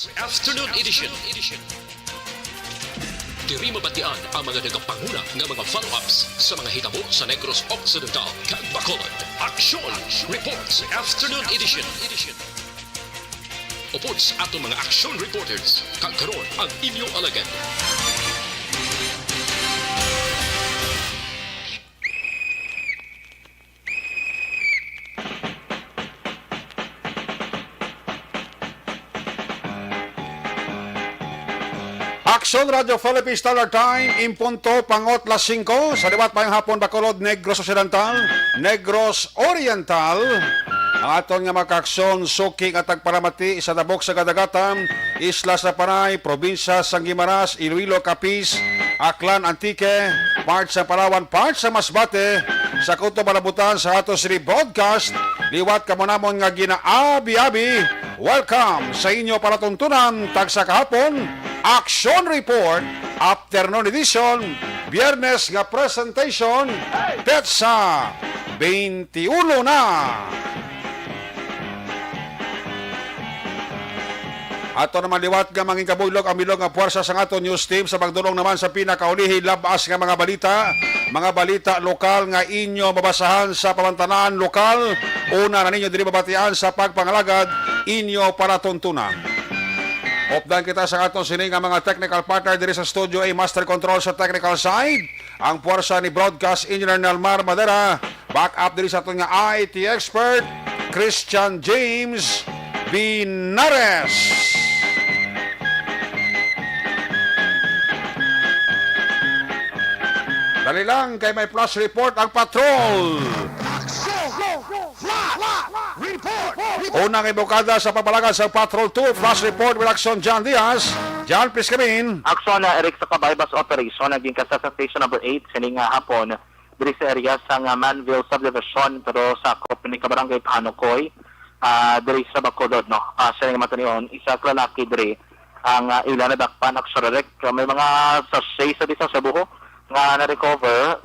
Afternoon Edition. Diri mabatian ang mga nagapanguna nga mga follow-ups sa mga hitabo sa Negros Occidental kag Bacolod. Action Reports Afternoon Edition. Upots ato mga action reporters kag karon ang inyong alagad. Action Radio Philippine Standard Time, impunto pangot las 5, sa liwat pa yung hapon Bacolod, Negros Occidental, Negros Oriental. Ang aton nga makaksyon, suking at tagparamati, sa dabok sa Gadagatan, Isla sa Panay, Probinsya sa Guimaras, Iloilo, Capiz, Aklan, Antique, part sa Palawan, part sa Masbate, sa Kuto Malabutan, sa ato siri broadcast, liwat ka mo namon nga ginaabi-abi. Welcome sa inyo para tuntunan, tagsa kahapon, Action Report, Afternoon Edition, Biyernes nga presentation, Petsa 21 na. Ato naman liwat nga manging kabuylog ang bilog nga puwersa sa ato news team sa pagdulong naman sa pinakaulihi labas nga mga balita lokal nga inyo mabasahan sa pamantanan lokal. Una na ninyo diri babatian sa pagpangalagad inyo para tuntunan. Opdan kita sa atong sining nga mga technical partner diri sa studio A Master Control sa technical side. Ang puwersa ni Broadcast Engineer Nelmar Madera. Back up diri sa atong nga IT expert Christian James Binares. Dali lang kay may flash report ang patrol. Unang ibukada sa papalagan sa Patrol 2, Flash Report with Action John Diaz. John, please come in. Action na Eric sa Kabaybas Operation, naging kasa sa Station number 8, sining hapon, diri sa area sa Manville Subdivision, pero sa akop ni Kabarangay Panukoy, diri sa Bacolod, no? Sining matanion, isa klalaki diri, ang ilan na dakpan, Action Eric, may mga sachet sa disang sa buho, nga na-recover,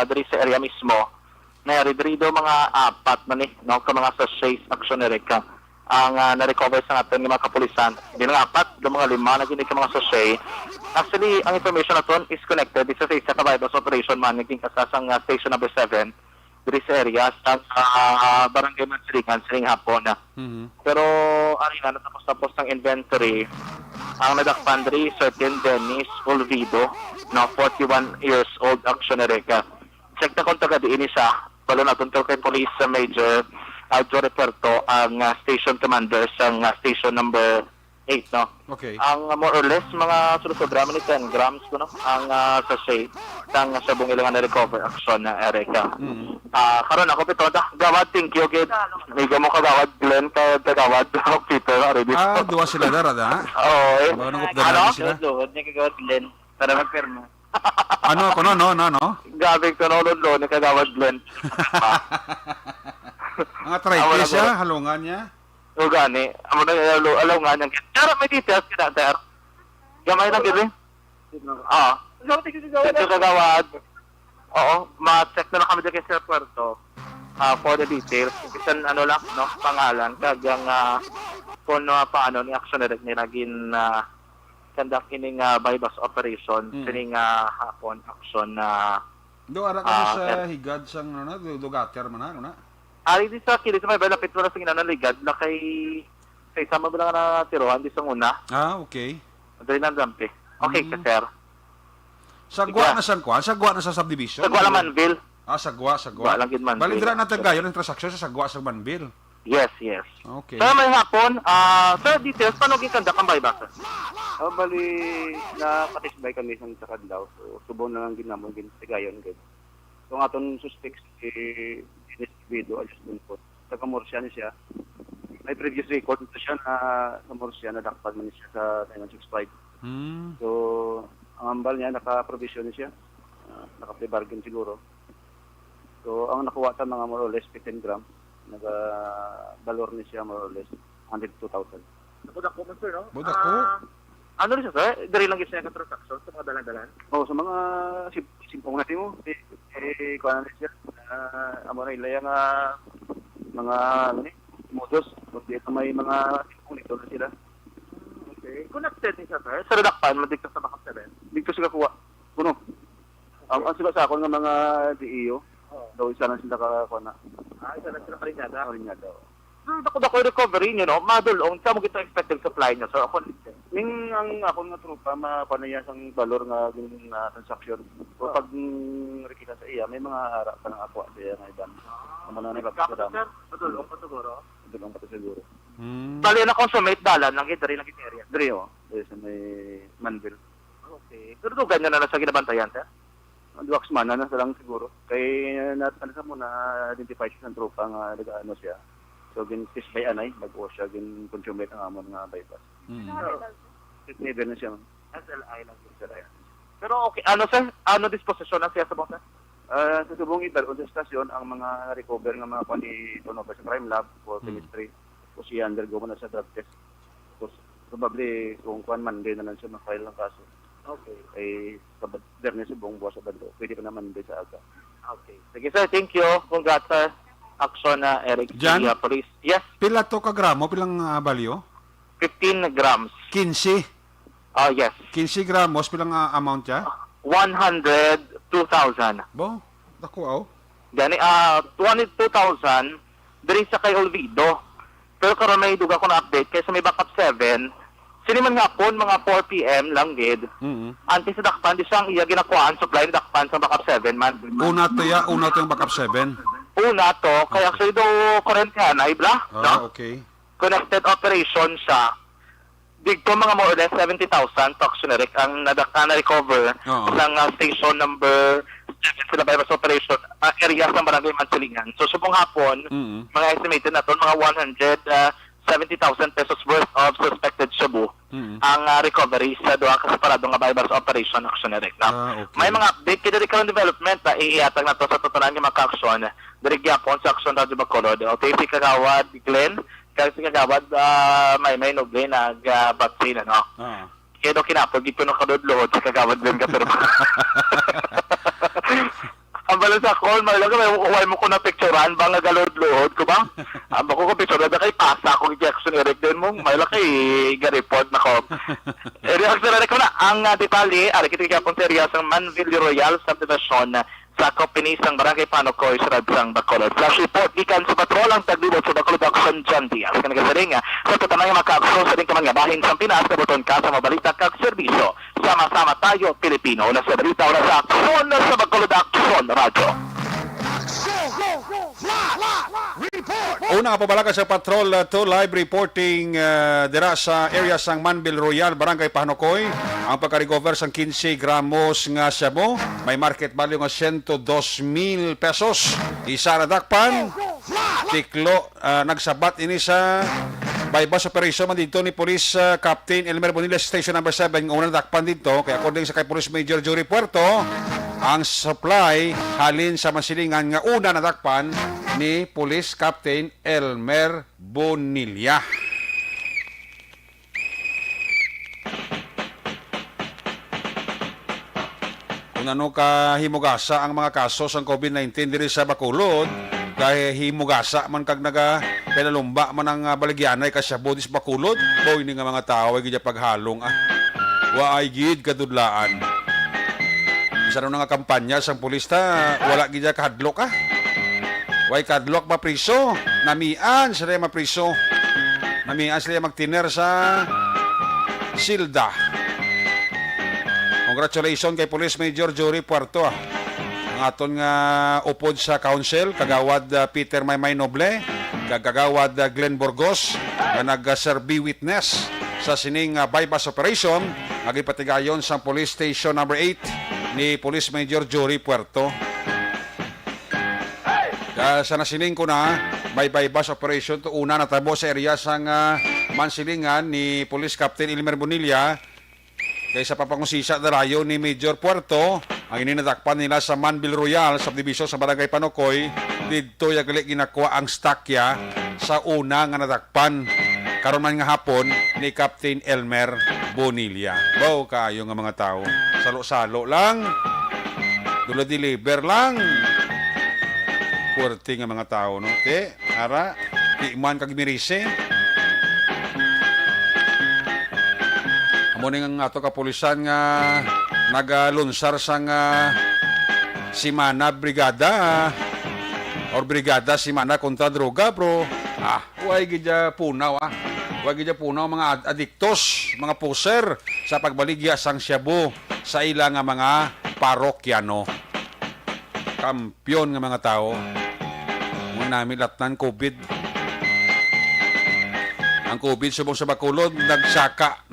diri sa area mismo. Naridrido mga apat na ni, no, ka mga sachet Action Eric ang na-recover sa ating mga kapulisan. Hindi na apat, mga lima na ginig ka mga sachet. Actually, ang information na to is connected isa sa isa Kabaybas Operation man, naging kasasang station number 7 diri sa area sa Barangay Mansiligan, sining hapon. Pero, arina, natapos-tapos ng inventory, ang nadakpan diri, certain Dennis Olvido, no, 41 years old Action Eric. Check na kung taga-diin siya, palo na tunto kay Police Major Aljo Reperto, ang station commander sa station number 8, no? Okay. Ang more or less, mga sunod-sobra, 10 grams ko, no? Ang sachet ng sabong ilang na-recover Action na Erika. Karon ako, Pito, gawad, thank you, kid. May mo kagawad, Glenn, kagawad, Peter, already. Duwa sila darada. Oo, eh. Ano? Sila? Luhod niya kagawad, Glenn, para magpirma. Ano? Gabing ko nalunod, ni kagawad, Glenn. Mga tripes siya, halungan niya. O gani, amo na alaw nga niyang pero may details kita, sir. Gamay lang gid. Ito kagawad. Oo, ma-check na lang kami dito sa Puerto. For the details, bisan ano lang, no, pangalan kag ang kung paano ni Action Eric ni naging conduct ining bypass operation sining hapon action na Do ara ka sa higad sang ano na dugater man na. Ari di sa kili sa may balapit mo na sa ginanaligad na kay isama mo lang na tirohan di sa una. Okay. Dali ng dampi. Okay, sir. Sagwa na sa subdivision. Sagwa lang Manville. Sagwa. Lang gid Manville. Balindra natin gayon ang transaksyon sa sagwa sa Manville. Yes. Okay. So may hapon, sir, details, paano gikandak ang bypass? Bali, nakatisbay kami sa kadlaw. So, subo na lang ginamon, ginasigayon. So, ang atong suspects, Dennis Olvido, alis dun po. Taga-Murcia siya. May previous record ito siya na Murcia, nadakpan man siya sa 965. So, ang ambal niya, naka-provision siya. Naka-play bargain siguro. So, ang nakuha ta mga more or less 15 gram. Nag-valor niya siya more or less 102,000. Nabudak ko, sir, no? Budak ko. Ano rin siya, sir? Dari lang siya yung transaction sa mga dalan-dalan? Oo, sa mga simpong natin mo, kuha na siya. Amo na ilaya nga mga modus. Kasi ito may mga simpong nito na sila. Okay. Okay. Connected ni siya, sir. Sa redakpan, madigtas sa backup 7. Dito sila kuha. Kuno. Ang sila sa akon nga mga DEO. Daw isa na sila kakuha na. Isa na sila karinyada. Karinyada. Sir, ako recovery niyo, no? Madulong, saan mo kita expected supply niyo, sir? Ako, Ning ang akon nga trupa mapanayas ang valor nga transaksyon. So pag rekita sa iya may mga harap pa ng ako sa iya nga iban. Ang mananay pa sa damo. Madulong pa siguro. Dito ang pati siguro. Bali na consummate dalan, lang dari lang area. Dre oh, sa may Manville. Okay. Pero to ganyan na lang sa ginabantayan, sir? Ang duwaks man na lang siguro. Kay natanasa mo na identify siya ng trupa nga nag-ano siya. So gin fish by anay, bago siya gin consume ang amon nga bypass. Never na siya. SLI lang yun, sir. Pero okay, ano sir? Ano disposisyon ng siya sa bang, sir? Sa subong iba, o sa stasyon, ang mga recover ng mga pani turnover sa crime lab for chemistry. O siya undergo mo na sa drug test. Tapos, probably, kung kuhan Monday na lang siya mag-file ng kaso. Okay. Ay, sa Bernes, buong buwas sa bando. Pwede pa na Monday sa aga. Okay. Sige sir, thank you. Congrats sir. Action na Eric Jan? Police. Yes, Pila to ka gramo, pilang balyo? 15 grams. 15. Yes. 15 gramos, pilang amount ya? 102,000. Bo, dako aw. Gani, 22,000 diri sa kay Olvido. Pero karon may duga ko na update kay sa may backup 7. Siniman nga po, mga 4 p.m. lang gid. Anti sa dakpan, di siyang iya ginakuhaan, supply ni dakpan sa backup 7 man. Una to yung backup 7. Una to, kaya actually do current nga na, ibla? No? Okay. Connected operation siya. Dito mga more or less 70,000 toxineric ang na-recover sa station number 7 sila virus operation area sa Barangay Mansilingan. So subong hapon, mga estimated na to, mga 170,000 pesos worth of suspected shabu ang recovery sa doha ka separado nga virus operation actioneric. Okay. May mga update kay current development na iiatag na to sa tutunan nga mga action diri gyapon sa action Radyo Bacolod. Okay, si Kagawad Glenn, kasi si Kagawad may noble nag-vaccine ano. Kaya do kinapod gito no kadudlod si Kagawad Glenn ka pero ang balas ako, malaga may kukuha mo ko na picturean ba nga galod-lood ko ba? Ang bako ko picture na kay pasa ako Jackson Eric din mo, may laki ga-report na ko. Reaction na ko na ang detalye, ari kita kapon sa area sa Manville Royal Subdivision sa Kopinisang Barangay Panocoy sa Radsang Bacolod. Flash report gikan sa patrol ang taglibot sa Bacolod Action John Diaz. Kaya nagasaring sa tutanang maka-action sa ring kamang bahin sa Pinas na buton ka sa mabalita kag serbisyo. Sama-sama tayo, Pilipino. Una sa balita, una sa aksyon sa Bacolod Action Radio. Una papalaga sa Patrol to live reporting dira sa area sang Manville Royal, Barangay Panocoy. Ang pagka-recover sang 15 gramos nga shabu, may market value nga 102,000 pesos. Isa na dakpan, tiklo nagsabat ini sa bypass operation man dito ni Police Captain Elmer Bonilla Station number 7 ng unang dakpan dito. Kaya according sa kay Police Major Jory Puerto, ang supply halin sa masilingan nga una na dakpan ni Police Captain Elmer Bonilla. Kung ano ka himugasa ang mga kaso sa COVID-19 diri sa Bacolod, kay himugasa man kag naga penalumba man ang baligyanay ka sa bodis Bacolod, boy ni nga mga tao ay gid paghalong wa ay gid kadudlaan. Isa na nga kampanya sang pulis ta, wala gid kahadlok way kadlok mapriso, namian sila mapriso, namian sila magtiner sa silda. Congratulations kay Police Major Jory Puerto. Ang aton nga upod sa council, Kagawad Peter Maymay Noble, Kagawad Glenn Burgos, na nag-serve witness sa sining bypass operation, nagipatigayon sa Police Station number 8 ni Police Major Jory Puerto. Sa nasiling ko na, may bypass operation to una natabo sa area sang Mansilingan ni Police Captain Elmer Bonilla. Kaysa papangusisa darayo ni Major Puerto, ang ininadakpan nila sa Manville Royal Subdivision sa Barangay Panocoy, dito yagali ginakuha ang stakya sa una nga nadakpan. Karon man nga hapon ni Captain Elmer Bonilla. Bao kayo nga mga tao. Salo-salo lang. Dula deliver lang. Puerte nga mga tao, no? Te, ara, iman kag mirise. Muna nga ato kapulisan nga nagalunsar sa nga Simana Brigada or Brigada Simana kontra droga bro. Huwag gidya punaw Huwag gidya punaw mga adiktos, mga poser sa pagbaligya sang Shabu sa ilang nga mga parokyano. Kampyon nga mga tao. Muna namin latnan COVID. Ang COVID subong sa Bacolod, nagsaka.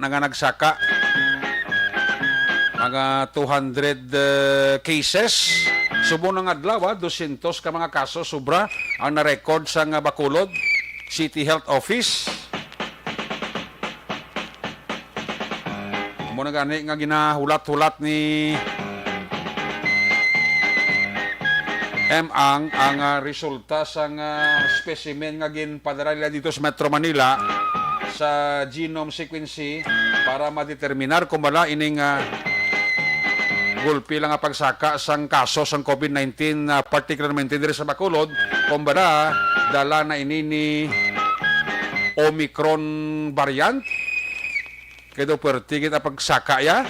Mga 200 cases. Subong ng adlaw, 200 ka mga kaso sobra ang na-record sa Bacolod City Health Office. Muna gani nga ginahulat-hulat ni ang resulta sa specimen nga ginpadala nila dito sa Metro Manila sa genome sequencing para madeterminar kung bala ining gulpi lang nga pagsaka sang kaso sang COVID-19 particularmente diri sa Bacolod kung bala dala na ini ni Omicron variant kaya puwerte kita pagsaka ya.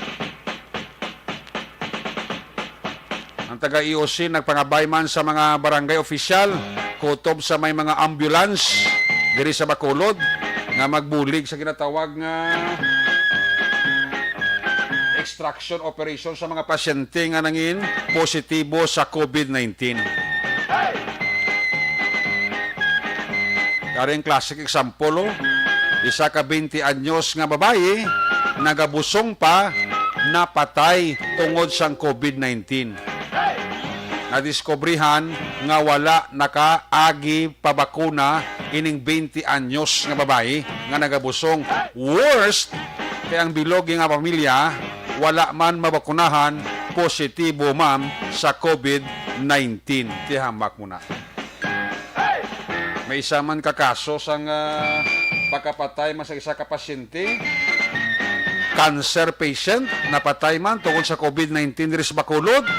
Ang taga-EOC nagpangabay man sa mga barangay official, kutob sa may mga ambulance diri sa Bacolod nga magbulig sa ginatawag nga extraction operation sa mga pasyente nga nangin positibo sa COVID-19. Karing classic example, isa ka 20 anyos nga babae nagabusong pa napatay tungod sang COVID-19. Nadiskobrihan nga wala nakaagi pabakuna ining 20 anyos nga babae nga nagabusong. Worst, kaya ang bilog nga pamilya wala man mabakunahan positibo ma'am sa COVID-19. Tihamak mo na. May isa man kakaso sang pagkapatay man sa isa ka pasyente, cancer patient, napatay man tungkol sa COVID-19 diri sa Bacolod.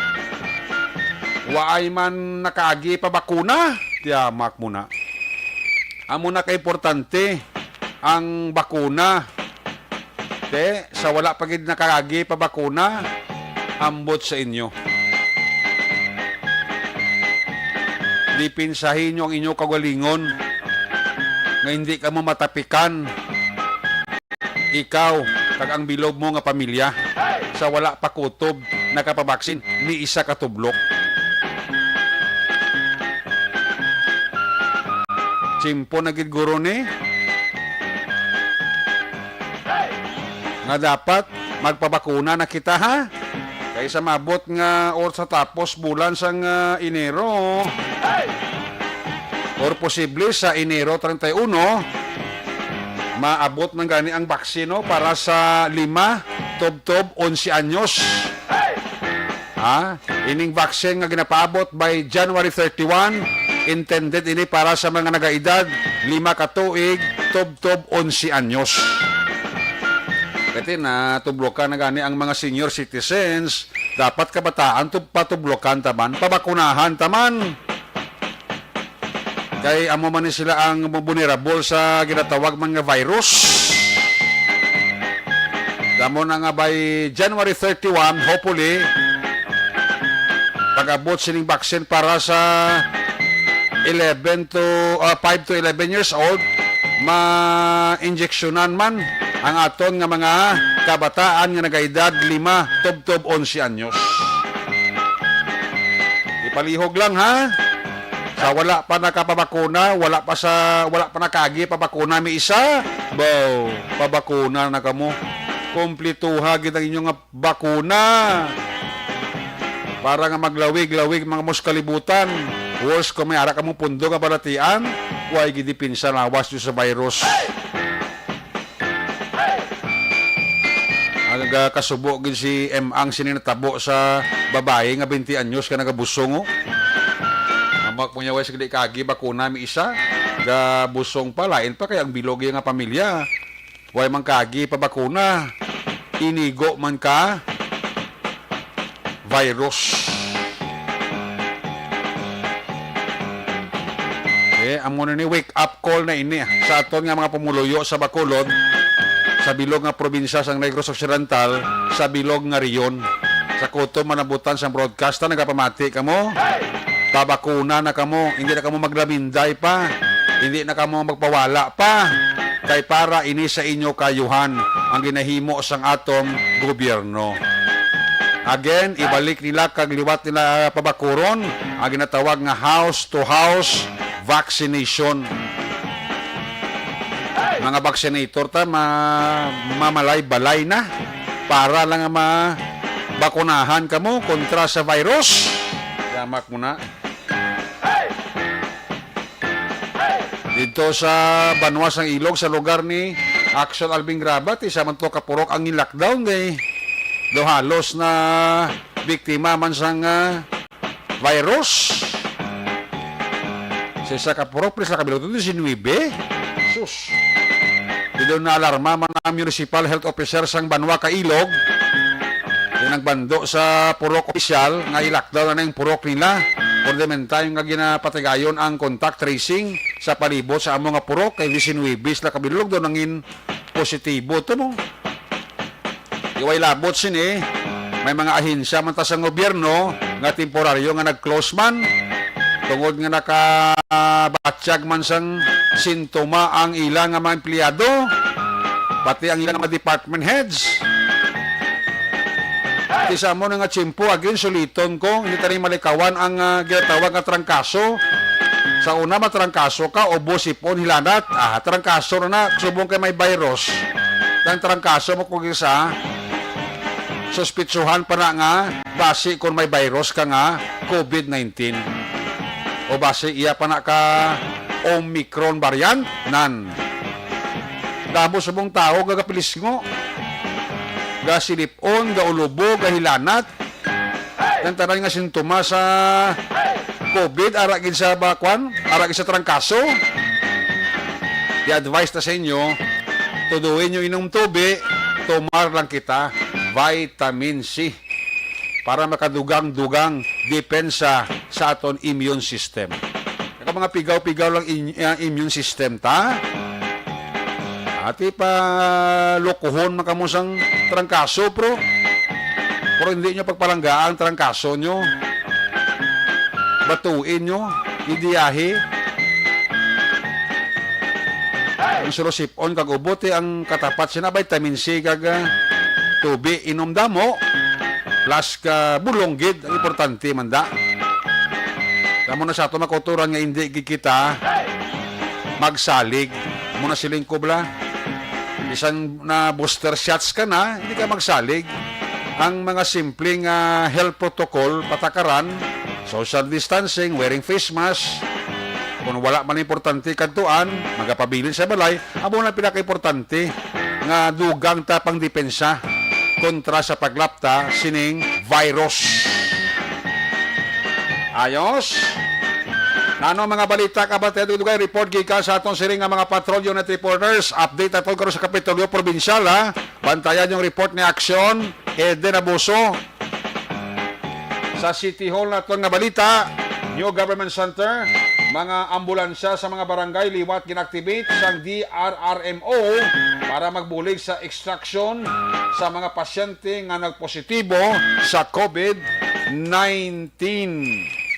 Waay man nakaagi pa bakuna, tiyamak muna. Amo na ka-importante ang bakuna. Sa wala pagid nakaagi pa bakuna, ambot sa inyo. Dipinsahin nyo ang inyong kagalingon nga hindi ka mo matapikan. Ikaw, kag ang bilog mo nga pamilya, sa wala pa kutob, nakapabaksin, ni isa katublok. Simpo na gid guro ni nga dapat magpabakuna na kita ha kaysa mabot nga or sa tapos bulan sang Enero or posible sa Enero 31 maabot ng gani ang baksino para sa 5 tob 11 anyos. Ining vaccine nga ginapaabot by January 31 intended ini para sa mga nagaedad 5 katuig tob 11 anyos. Kasi natublokan na gani ang mga senior citizens, dapat kabataan patublokan taman, pabakunahan taman. Kay amo man sila ang vulnerable sa ginatawag mga virus. Damo na nga by January 31, hopefully, pag-abot sining vaccine para sa 5 to 11 years old, ma-injeksyonan man ang aton nga mga kabataan nga nagaedad 5 tob 11 anyos. Ipalihog lang ha. Sa wala pa nakapabakuna, wala pa nakagi pabakuna mi isa. Bow, pabakuna na kamo. Kumplituha gid ang inyong bakuna. Para nga maglawig-lawig mga muskalibutan. Worse kung may ara ka mong pundo nga balatian, huwag gidi pinsan lawas nyo sa virus. Kasubo gid si ang sininatabo sa babae nga 20 anyos ka nagabusong. Amak mo niya wais gidi kagi bakuna mi isa, gabusong pa lain pa kaya ang bilog nga pamilya. Huwag man kagi pa bakuna, inigo man ka virus. Amo na ni wake up call na ini sa aton nga mga pumuluyo sa Bacolod sa sa bilog nga probinsya sang Negros Occidental, sa bilog nga riyon. Sa kuto manabutan sa broadcasta, nagapamati ka mo. Babakuna na kamo, hindi na kamo maglaminday pa, hindi na kamo magpawala pa. Kay para ini sa inyo kayuhan ang ginahimo sang atong gobyerno. Again, ibalik nila kag liwat nila pabakuron ang ginatawag nga house-to-house vaccination. Mga vaccinator ta mamalay-balay na para lang mabakunahan ka mo kontra sa virus. Yamak mo na. Dito sa Banwas ng Ilog, sa lugar ni Action Albing Grabat, isa man to kapurok ang lockdown kay do halos na biktima man sang virus. Sa kapurok, sa kabilog ito, si Nuibe. Sus. Dito na alarma man ang Municipal Health Officer sang Banwa ka Ilog. Yung nagbando sa purok opisyal nga i-lockdown na yung purok nila. Fundamental yung nga ginapatigayon ang contact tracing sa palibot sa among nga purok kay 19 na kabilog doon nangin positibo ito mo. Iway labot sini, may mga ahensya man ta sa gobyerno nga temporaryo nga nag-close man tungod nga nakabatsyag man sang sintoma ang ilang nga mga empleyado pati ang ilang mga department heads. Isa mo nga tsimpo again suliton ko hindi tayo malikawan ang ginatawag nga trangkaso. Sa una matrangkaso ka o sipon hilanat trangkaso na subong kay may virus ng trangkaso mo kung isa suspitsuhan pa na nga base kung may virus ka nga COVID-19 o base iya pa na ka Omicron variant nan damo subong tao gagapilis ngo ga silipon, ga ulubo, ga hilanat. Ang tanan nga sintoma sa COVID, aragin sa bakwan, aragin sa trangkaso. I-advise na sa inyo, tuduin nyo inom tubig, tumar lang kita, vitamin C, para makadugang-dugang depensa sa aton immune system. Kaya mga pigaw-pigaw lang immune system ta, ati pa lokohon makamusang trangkaso pero hindi nyo pagpalanggaan trangkaso nyo batuin nyo idiyahe ang surosipon kag ubote ang katapat sina vitamin C kag tubig inom damo plus ka bulonggid ang importante manda kamo na sa ato makuturan nga hindi kita magsalig muna siling kubla isang na booster shots ka na, hindi ka magsalig. Ang mga simpleng health protocol, patakaran, social distancing, wearing face mask, kung wala man importante kantuan, magapabilin sa balay, amo na pinaka-importante nga dugang tapang depensa kontra sa paglapta sining virus. Ayos? Ano mga balita ka ba? Ito kayo report gikan sa atong siring nga mga patrol unit reporters. Update atong karon sa Kapitolyo Provincial ha. Bantayan yung report ni Action Eden Abuso. Sa City Hall na itong nga balita, New Government Center, mga ambulansya sa mga barangay liwat ginactivate sang DRRMO para magbulig sa extraction sa mga pasyente nga nagpositibo sa COVID-19.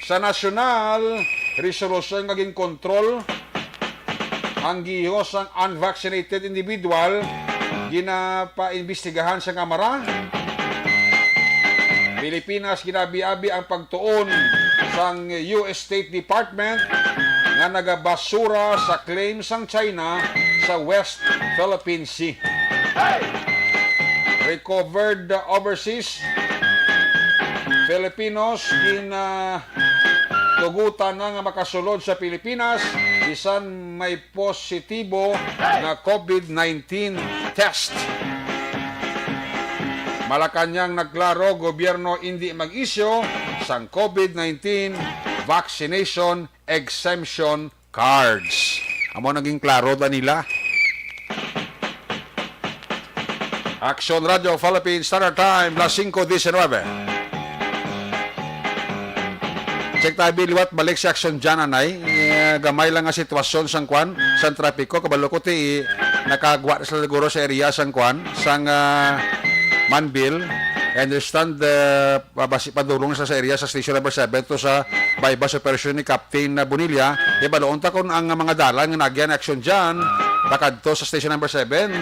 Sa nasyonal, resolution naging kontrol ang gihos ang unvaccinated individual ginapaimbestigahan sa kamara. Pilipinas ginabi-abi ang pagtuon sang US State Department nga nagabasura sa claim sang China sa West Philippine Sea. Recovered overseas Filipinos tugutan na nga makasulod sa Pilipinas bisan may positibo na COVID-19 test. Malacanang nagklaro gobyerno hindi mag-isyo sang COVID-19 vaccination exemption cards. Amo naging klaro da nila. Action Radio Philippines Standard Time, las 5:19. Check tayo biliwat balik sa action dyan anay. Gamay lang nga sitwasyon sang kwan, sang trapiko. Kabalo ko ti nakagwa na sila siguro sa area sang kwan, sang Manville. I understand padulong sa area sa station number 7 to sa bypass operation ni Captain Bonilla. Baloon ta kung ang mga dalan nga nagyan action dyan, takad to sa station number 7.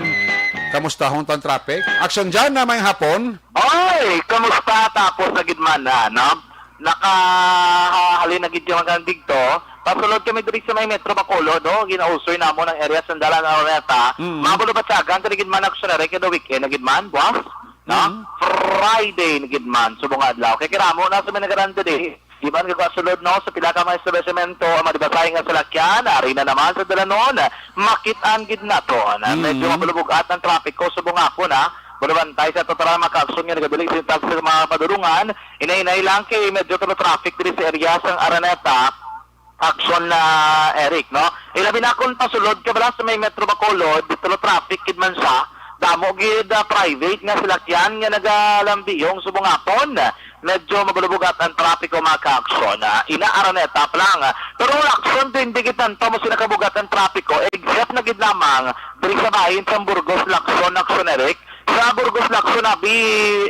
Kamusta hong tan traffic? Action dyan na may hapon. Oy, kamusta tapos na gidman na, no? Nakahalin na gid yung mga digto. Pasulod kami diri sa may Metro Bacolod, no? Ginausoy namo ng area sa Dalan Araneta. Mabulo ba sagan kani gidman action na kada weekend na gidman, boss? No? Friday na gidman subong adlaw. Kay kiramo na sa Minagaranda di. Iban ka kasulod no sa pila ka mga establishmento ang madibasahin nga salakyan, ari na naman sa Dalanon. Makit-an gid naton. Medyo mabulubugat ang trapiko subong hapon na. Bulabantay sa total makaakson nga nagabiling sintas sa mga padurungan. Inay-inay lang kay medyo tulo traffic diri sa area sang Araneta. Action na Eric, no? Ilabi na kung pasulod ka bala sa may Metro Bacolod, tulo traffic kid man siya. Damo gid private nga silakyan nga nagalambiyong subong hapon. Medyo magulubugat ang trapiko maka-aksyon. Ina Araneta pa lang. Pero ang aksyon din digit nanto mo sila kabugat ang trapiko except na gid lamang diri sa bahin sa Burgos Lacson aksyon Eric. Sa Burgos Lacson abi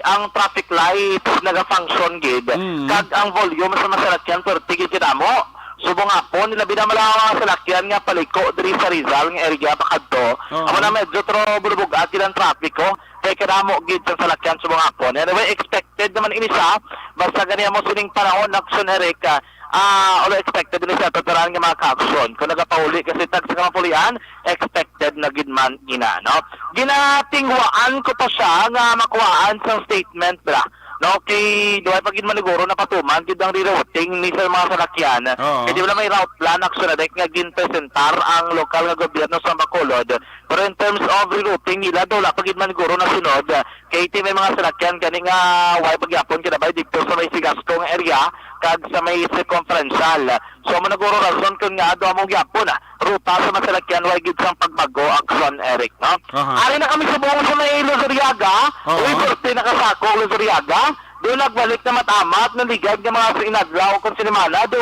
ang traffic lights naga-function gid. Kag ang volume sa masalakyan perti gid mo. Subong hapon nila binamalawa sa salakyan nga paliko diri sa Rizal nga area pakadto. Amo na medyo tro bulbugat ang trapiko. Kay kadamo gid sa salakyan subong hapon. Anyway, expected naman ini sa basta ganiya mo sining panahon action Eric. All expected din sa tataran nga mga ka-aksyon. Kung nagapauli kasi tag sa kamapulian, expected na gid man ina, no? Ginatingwaan ko pa siya nga makuhaan sa statement bra. No, kay duhay pagid maniguro na patuman gid ang rerouting ni sa mga salakyan. Kay di wala may route plan action na nga ginpresentar ang lokal nga gobyerno sa Bacolod. Pero in terms of rerouting nila daw la pagid maniguro na sunod. Kay ti may mga salakyan kani nga way pagyapon kinabay dito sa may Sigasco nga area kag sa may circumferential. So maniguro rason kun nga ado among gyapon ruta sa masalakyan way gid sang pagbago action Eric, no? Ari na kami sa buong sa may Luzuriaga. Uy, birthday nakasako Luzuriaga. Doon nagbalik na matamat, naligad ng mga sinadlaw kung sinimana, do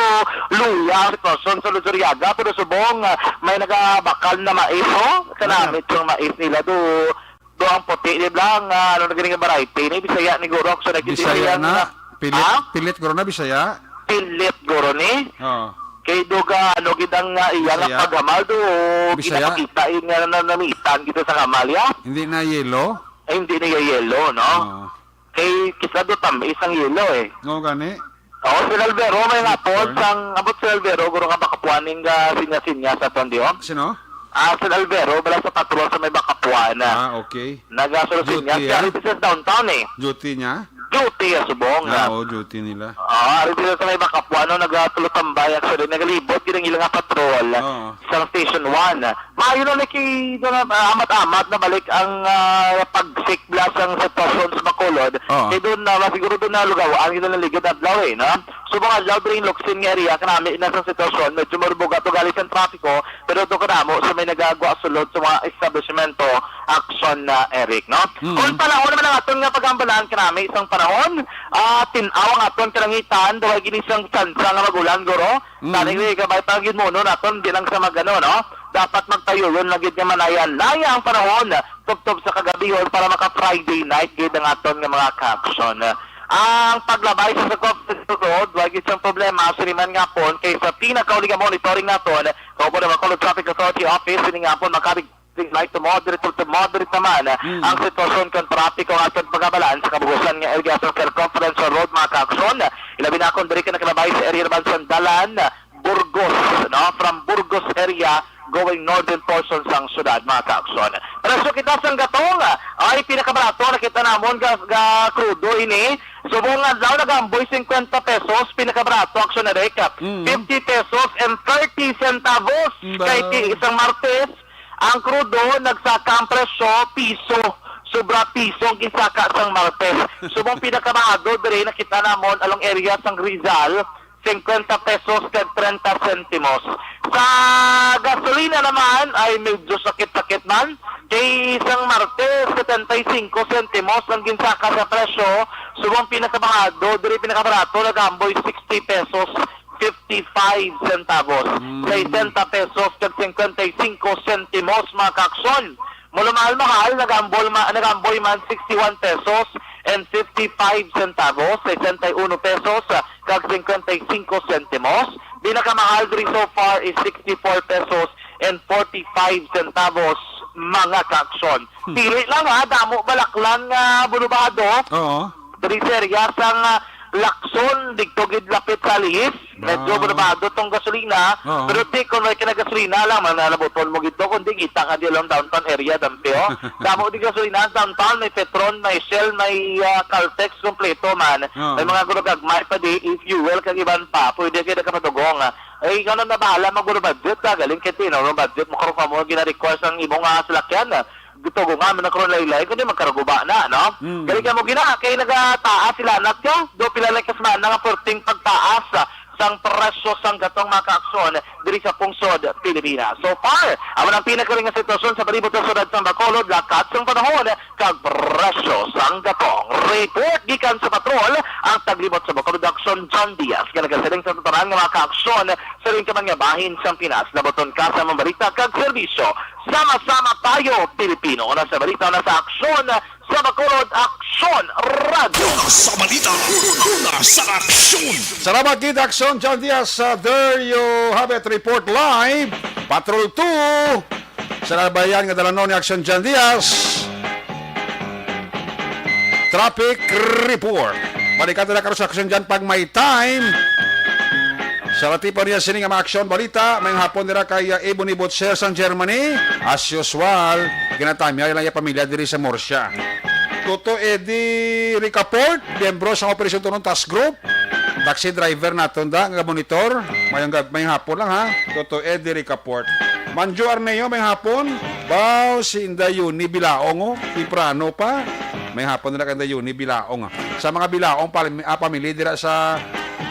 luya ang sitwasyon sa Luzuriaga, pero subong may nagabakal na mais, no? Kanamit yung mais nila, do ang puti, di lang, ano nagaling ang variety, ni Bisaya ni Gurok, so Bisaya na, pilit guro na Bisaya? Pilit guro ni? Kay duga, ano gidang iyan ang paghamal, do ginapakita nga na namitan dito sa Kamalya. Hindi na yellow? Ay, hindi na yellow, no? Kay kisa do tamis ang yelo No gani. Si Alvero may nga po sang abot si Alvero guro nga bakapuaning sinya-sinya sa tondio. Sino? Si Alvero bala sa patrol sa may bakapuan. Okay. Nagasolusyon niya sa downtown Duty niya? Duty subong. Duty nila. Ari dito sa may bakapuan nagatulot tambay actually nagalibot gid ang ilang patrol sa station 1. Maayo na kay amat-amat na balik ang pagsikblas ang sitwasyon sa Bacolod. Kay doon na siguro doon na lugaw ang ito naligid adlaw no? Subong adlaw diri Locsin nga area kanami na sa sitwasyon medyo marubuga to galis ang trapiko pero do kanamo sa may nagagwa sulod sa mga establishmento action na Eric, no? Kung panahon naman ang aton nga pagambalan kanami isang panahon tinaw ang aton kalangitan daw gini siyang tsansa nga magulan guro tani ka bay pagid mo no naton di lang sa magano no dapat magtayo yun lagid nga manayan laya ang panahon tugtog sa kagabihon para maka Friday night gid ang aton nga mga ka-action. Ang paglabay sa road, wag isang problema siniman nga pon kay sa pinakauli nga monitoring naton kaupo na Bacolod Traffic Authority Office ini nga pon makabig light to moderate naman ang sitwasyon kan trapiko ang aton pagabalaan sa kabugusan nga area sa circumference road mga ka-action. Ilabi na akong diri ka nakalabay sa area naman sa Dalan, Burgos, no? From Burgos area going northern portion sang syudad mga ka-action. Presyo kita sang gatong ay pinakabarato nakita namon ga crudo ini subong adlaw nagamboy 50 pesos pinakabarato action na rek 50 pesos and 30 centavos kay isang Martes ang crudo nagsaka ang presyo piso sobra piso ang gisaka sang Martes. Subong pinakabado diri nakita namon along area sang Rizal 50 pesos kag 30 centimos. Sa gasolina naman ay medyo sakit-sakit man. Kay isang Martes 75 centimos ang ginsaka sa presyo. Subong pinakabado diri pinakabarato nagamboy 60 pesos 55 centavos. 60 pesos kag 55 centimos mga ka-aksyon. Mula mahal, nagamboy man 61 pesos and 55 centavos, 61 pesos kag 55 centimos. Pinakamahal diri so far is 64 pesos and 45 centavos mga kaaksyon. Pili lang damo balaklan nga bulubado. Oo. Diri seryasang lakson digtogid lapit sa lihis. Medyo bulubado tong gasolina. Oo. Pero di kung may kinagasolina lang, mananabuton mo gito, kundi kita nga di lang downtown area, dampeo. Damo di gasolina, downtown, may Petron, may Shell, may Caltex, kompleto man. May mga gulagagmay pa di, if you will, kagiban pa, pwede kayo kapatugong. Ay, ikaw na nabahala, mag-guro budget, galing kitino, no budget mo karoon pa mo, gina-request ang imong salakyan, dito ko nga, manakaroon laylay, kundi magkaraguba na, no? Galing ka mo gina, kaya nagataas sila, natyo, do pilalay kasman, nga porting pagtaas, sang presyo sang gatong mga kaaksyon diri sa pungsod Pilipinas. So far, amo ang pinakaring nga sitwasyon sa palibot sa syudad sa Bacolod, lakat sang panahon kag presyo sang gatong. Report gikan sa patrol ang taglibot sa Bacolod Action John Diaz nga nagasiling sa tutarang nga mga kaaksyon sa ring kamang bahin sang Pinas. Naboton ka sa mga balita kag serbisyo. Sama-sama tayo Pilipino. Una sa balita na sa aksyon sa Bacolod Action Radio. Sa balita, una sa aksyon. Salamat kita Aksyon John Diaz. There you have it. Report live. Patrol 2. Sa nabayan nga dalanon ni Aksyon John Diaz. Traffic report. Balikan na karon sa Aksyon John pag may time. Sa tipo niya sining nga mga aksyon balita, may hapon nila kay Ebony Butcher sang Germany. As usual, ginatamya lang yung pamilya diri sa Murcia. Toto Eddie Ricaport, miyembro sa Operation Tunong Task Group. Taxi driver naton da nga monitor. May hapon lang ha. Toto Eddie Ricaport. Manjo Arneo may hapon. Bao si Indayuni Bilaong Piprano pa. May hapon nila kay Indayuni Bilaong. Sa mga Bilaong pamilya dira sa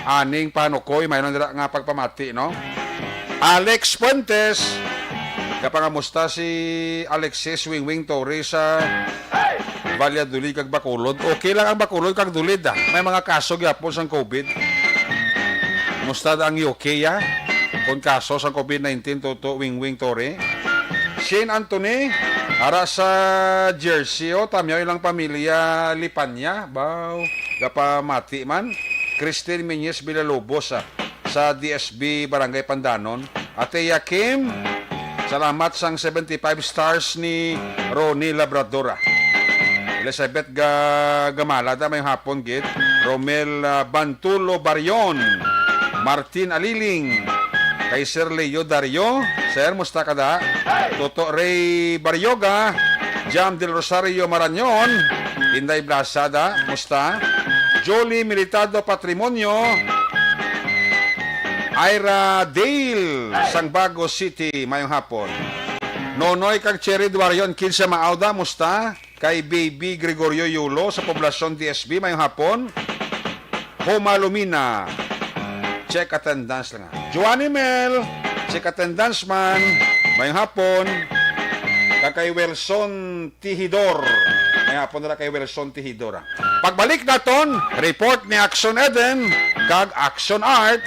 aning panukoy mayroon dira nga pagpamati no. Alex Fuentes kapangamusta si Alexis Wingwing Torres sa Valladolid kag Bacolod. Okay lang ang Bacolod kag Dulid may mga kaso gyapon sang COVID. Musta ang UK kung kaso sang COVID-19 toto Wingwing Torre. Shane Anthony ara sa Jersey tamyaw ilang pamilya Lipanya baw gapamati man. Christine Menyes Villalobos sa DSB Barangay Pandanon. Ate Yakim, salamat sang 75 stars ni Ronnie Labradora. Elizabeth Gamala, may hapon git. Romel Bantulo Barion. Martin Aliling. Kay Sir Leo Dario. Sir, musta ka da? Toto Ray Baryoga. Jam del Rosario Marañon. Inday Blasada, musta? Jolie Militado Patrimonio. Ira Dale Sangbago City mayong hapon. Nonoy kag Cherry Duarion kinsa maawda musta? Kay Baby Gregorio Yulo sa poblasyon DSB mayong hapon. Homa Lumina. Check attendance lang. Joanny Mel, check attendance man mayong hapon. Kay Wilson Tihidor. May hapon nila kay Wilson Tihidora. Pagbalik naton, report ni Action Eden kag Action Art.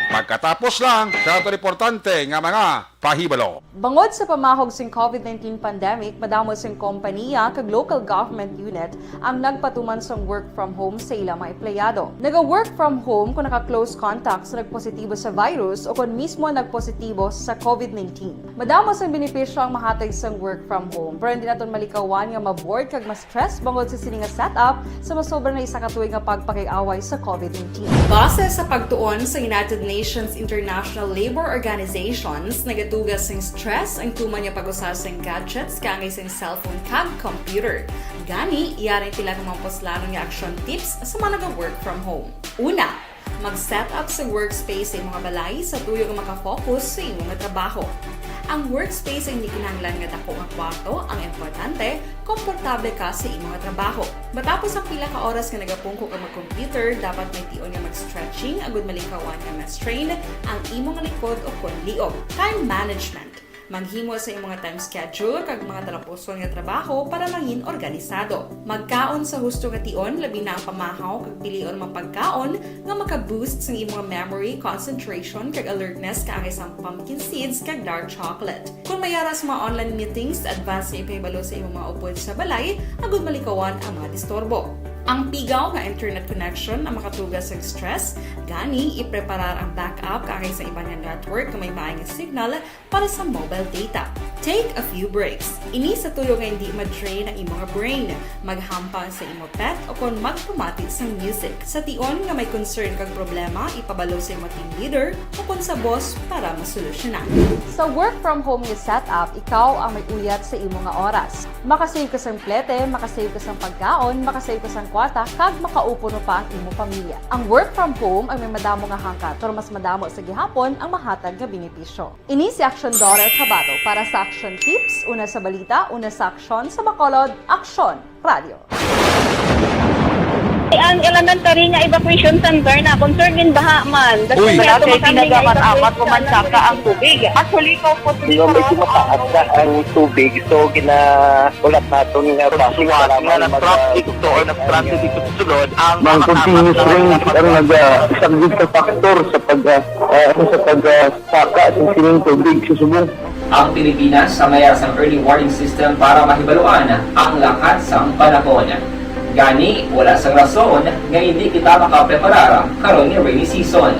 Pagkatapos lang sa ato reportante nga mga pahibalo. Bangod sa pamahog sing COVID-19 pandemic, madamo sing kompanya kag local government unit ang nagpatuman sang work from home sa ilang mga empleyado. Naga-work from home kung naka-close contact sa nagpositibo sa virus o kung mismo nagpositibo sa COVID-19. Madamo sang benepisyo ang mahatag sang work from home, pero hindi naton malikawan nga ma-bored kag ma-stress bangod sa sini nga setup sa masobra na isa ka tuig nga pagpakiaway sa COVID-19. Base sa pagtuon sa United Nations International Labour Organizations, nagatugas sing stress ang tuman niya pag-usas sing gadgets kangay sing cellphone kag computer. Gani, iyaring tila ng mga poslano nga action tips sa mga nag-work from home. Una, mag-set up sa workspace sa mga balay sa tuyo nga makafocus sa imong trabaho. Ang workspace ay hindi kinahanglan nga dako nga kwarto, ang importante, komportable ka sa imong trabaho. Matapos ang pila ka oras nga nagapungko ka mag-computer, dapat may tion nga mag-stretching agud malikawan nga ma-strain ang imong likod o kon liog. Time management. Maghimo sa imong mga time schedule kag mga talapuson nga trabaho para mangin organisado. Magkaon sa husto nga tion, labi na ang pamahaw kag pilion mga pagkaon nga maka-boost sa imong memory, concentration kag alertness kaangay sa pumpkin seeds kag dark chocolate. Kung mayaras mga online meetings, advance na ipahibalo sa imong mga upod sa balay, agud malikawan ang mga disturbo. Ang pigaw nga internet connection ang makatugas sa stress, gani ipreparar ang backup kaangay sa ibang nga network nga may maayong signal para sa mobile data. Take a few breaks. Ini sa tuyo nga hindi ma-drain ang imong brain. Maghampang sa imong pet o kung magpumati sa music. Sa tion nga may concern kag problema, ipabalo sa imong team leader o kung sa boss para masolusyonan. Sa work from home nga setup, ikaw ang may uyat sa imong nga oras. Makasave ka sa plete, makasave ka sa pagkaon, makasave ka sa kwarta, kag makaupo no pa ang imong pamilya. Ang work from home ay may madamo nga hangkat, pero mas madamo sa gihapon ang mahatag nga benepisyo. Ini si Action Daughter Cabato para sa Action Tips, una sa balita, una sa aksyon sa Bacolod, Action Radio. Ang elementary nga evacuation center na concern din baha man. Uy. Kasi pinagamat-amat kumansaka ang tubig. Actually, ko po Yung medyo mataas na ang tubig, so ginaulat natin nga Pasuwat nga nag-trap dito or nag-transit dito sa sulod ang Mang continuous rain ang nag-isang ka factor sa pagsaka at sining tubig sa subong. Ang Pilipinas sa mayas ang early warning system para mahibaluan ang lakas ng panahon. Gani, wala sang rason nga hindi kita makapreparar karon ni rainy season.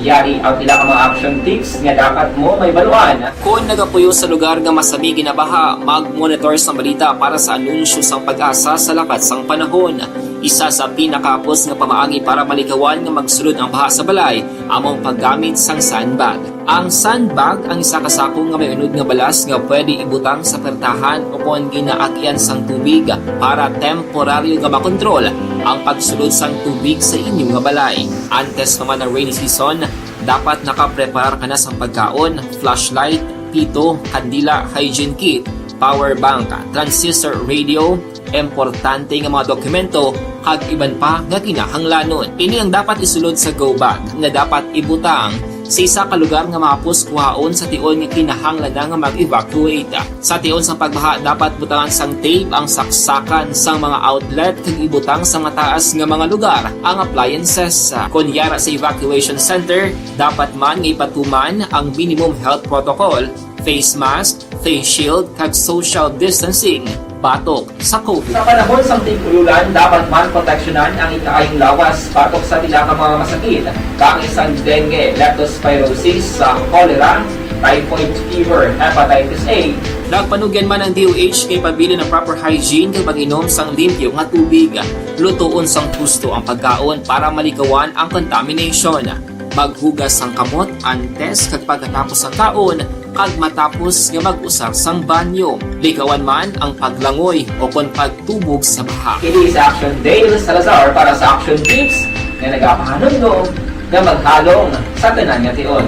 Yari ang pila ka mga action tips nga dapat mo may baluan. Kung nagapuyo sa lugar nga masabi ginabaha, mag-monitor sa balita para sa anunsyo sang pag-asa sa lakas sang panahon. Isa sa pinakapos nga pamaagi para malikawan nga magsulod ang baha sa balay, among paggamit sang sandbag. Ang sandbag ang isa kasakong nga may unod nga balas nga pwede ibutang sa pertahan o kung ginaagyan sang tubig para temporaryo nga makontrol ang pagsulod sang tubig sa inyong nga balay. Antes naman ng rainy season, dapat nakapreparar ka na sa pagkaon, flashlight, pito, kandila, hygiene kit, power bank, transistor radio, importante nga mga dokumento kag iban pa nga kinahanglanon. Ini ang dapat isulod sa go bag nga dapat ibutang sa isa ka lugar nga mapos kuhaon sa tion nga kinahanglan nga mag-evacuate. Sa tion sa pagbaha dapat butangan sang tape ang saksakan sang mga outlet kag ibutang sa mataas nga mga lugar ang appliances. Kunyara sa evacuation center, dapat man nga ipatuman ang minimum health protocol, face mask, face shield kag social distancing batok sa COVID. Sa panahon sa tigululan, dapat man proteksyonan ang ikaayong lawas batok sa pila ka mga masakit, kang isang dengue, leptospirosis, cholera, typhoid fever, hepatitis A. Nagpanugyan man ang DOH kay pabili ng proper hygiene kay pag-inom sang limpyo nga tubig. Lutuon sang gusto ang pagkaon para malikawan ang contamination. Maghugas sang kamot antes kag pagkatapos ang kaon kag matapos nga mag-usar sang banyo. Likawan man ang paglangoy o kon pagtubog sa baha. It is Action Dale Salazar para sa Action Tips nga nagapahanong nga maghalong sa tanan nga tion.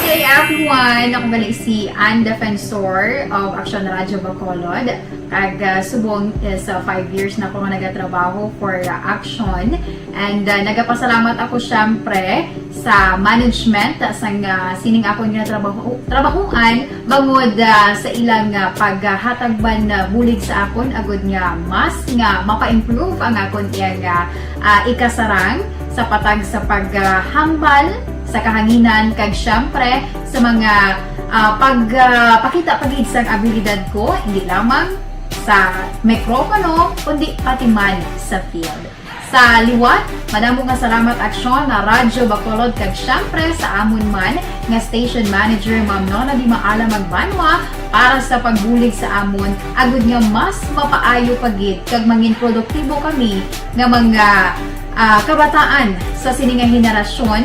Hey everyone! Ako balik si Ann Defensor of Action Radio Bacolod. Kag subong is 5 years na ako nga nagatrabaho for Action. And nagapasalamat ako syempre sa management sang sining ako nga trabahuan bangod sa ilang paghatagban bulig sa akon agud nga mas nga mapa-improve ang akon iyang ikasarang sa patag sa paghambal sa kahanginan kag syempre sa mga pakita pagid sang abilidad ko hindi lamang sa mikropono kundi pati man sa field. Sa liwat, madamo nga salamat Aksyon na Radyo Bacolod kag syempre sa amon man nga station manager Ma'am Nona Di Maala Magbanwa para sa pagbulig sa amon agud nga mas mapaayo pagid kag mangin produktibo kami nga mga kabataan sa sining nga henerasyon.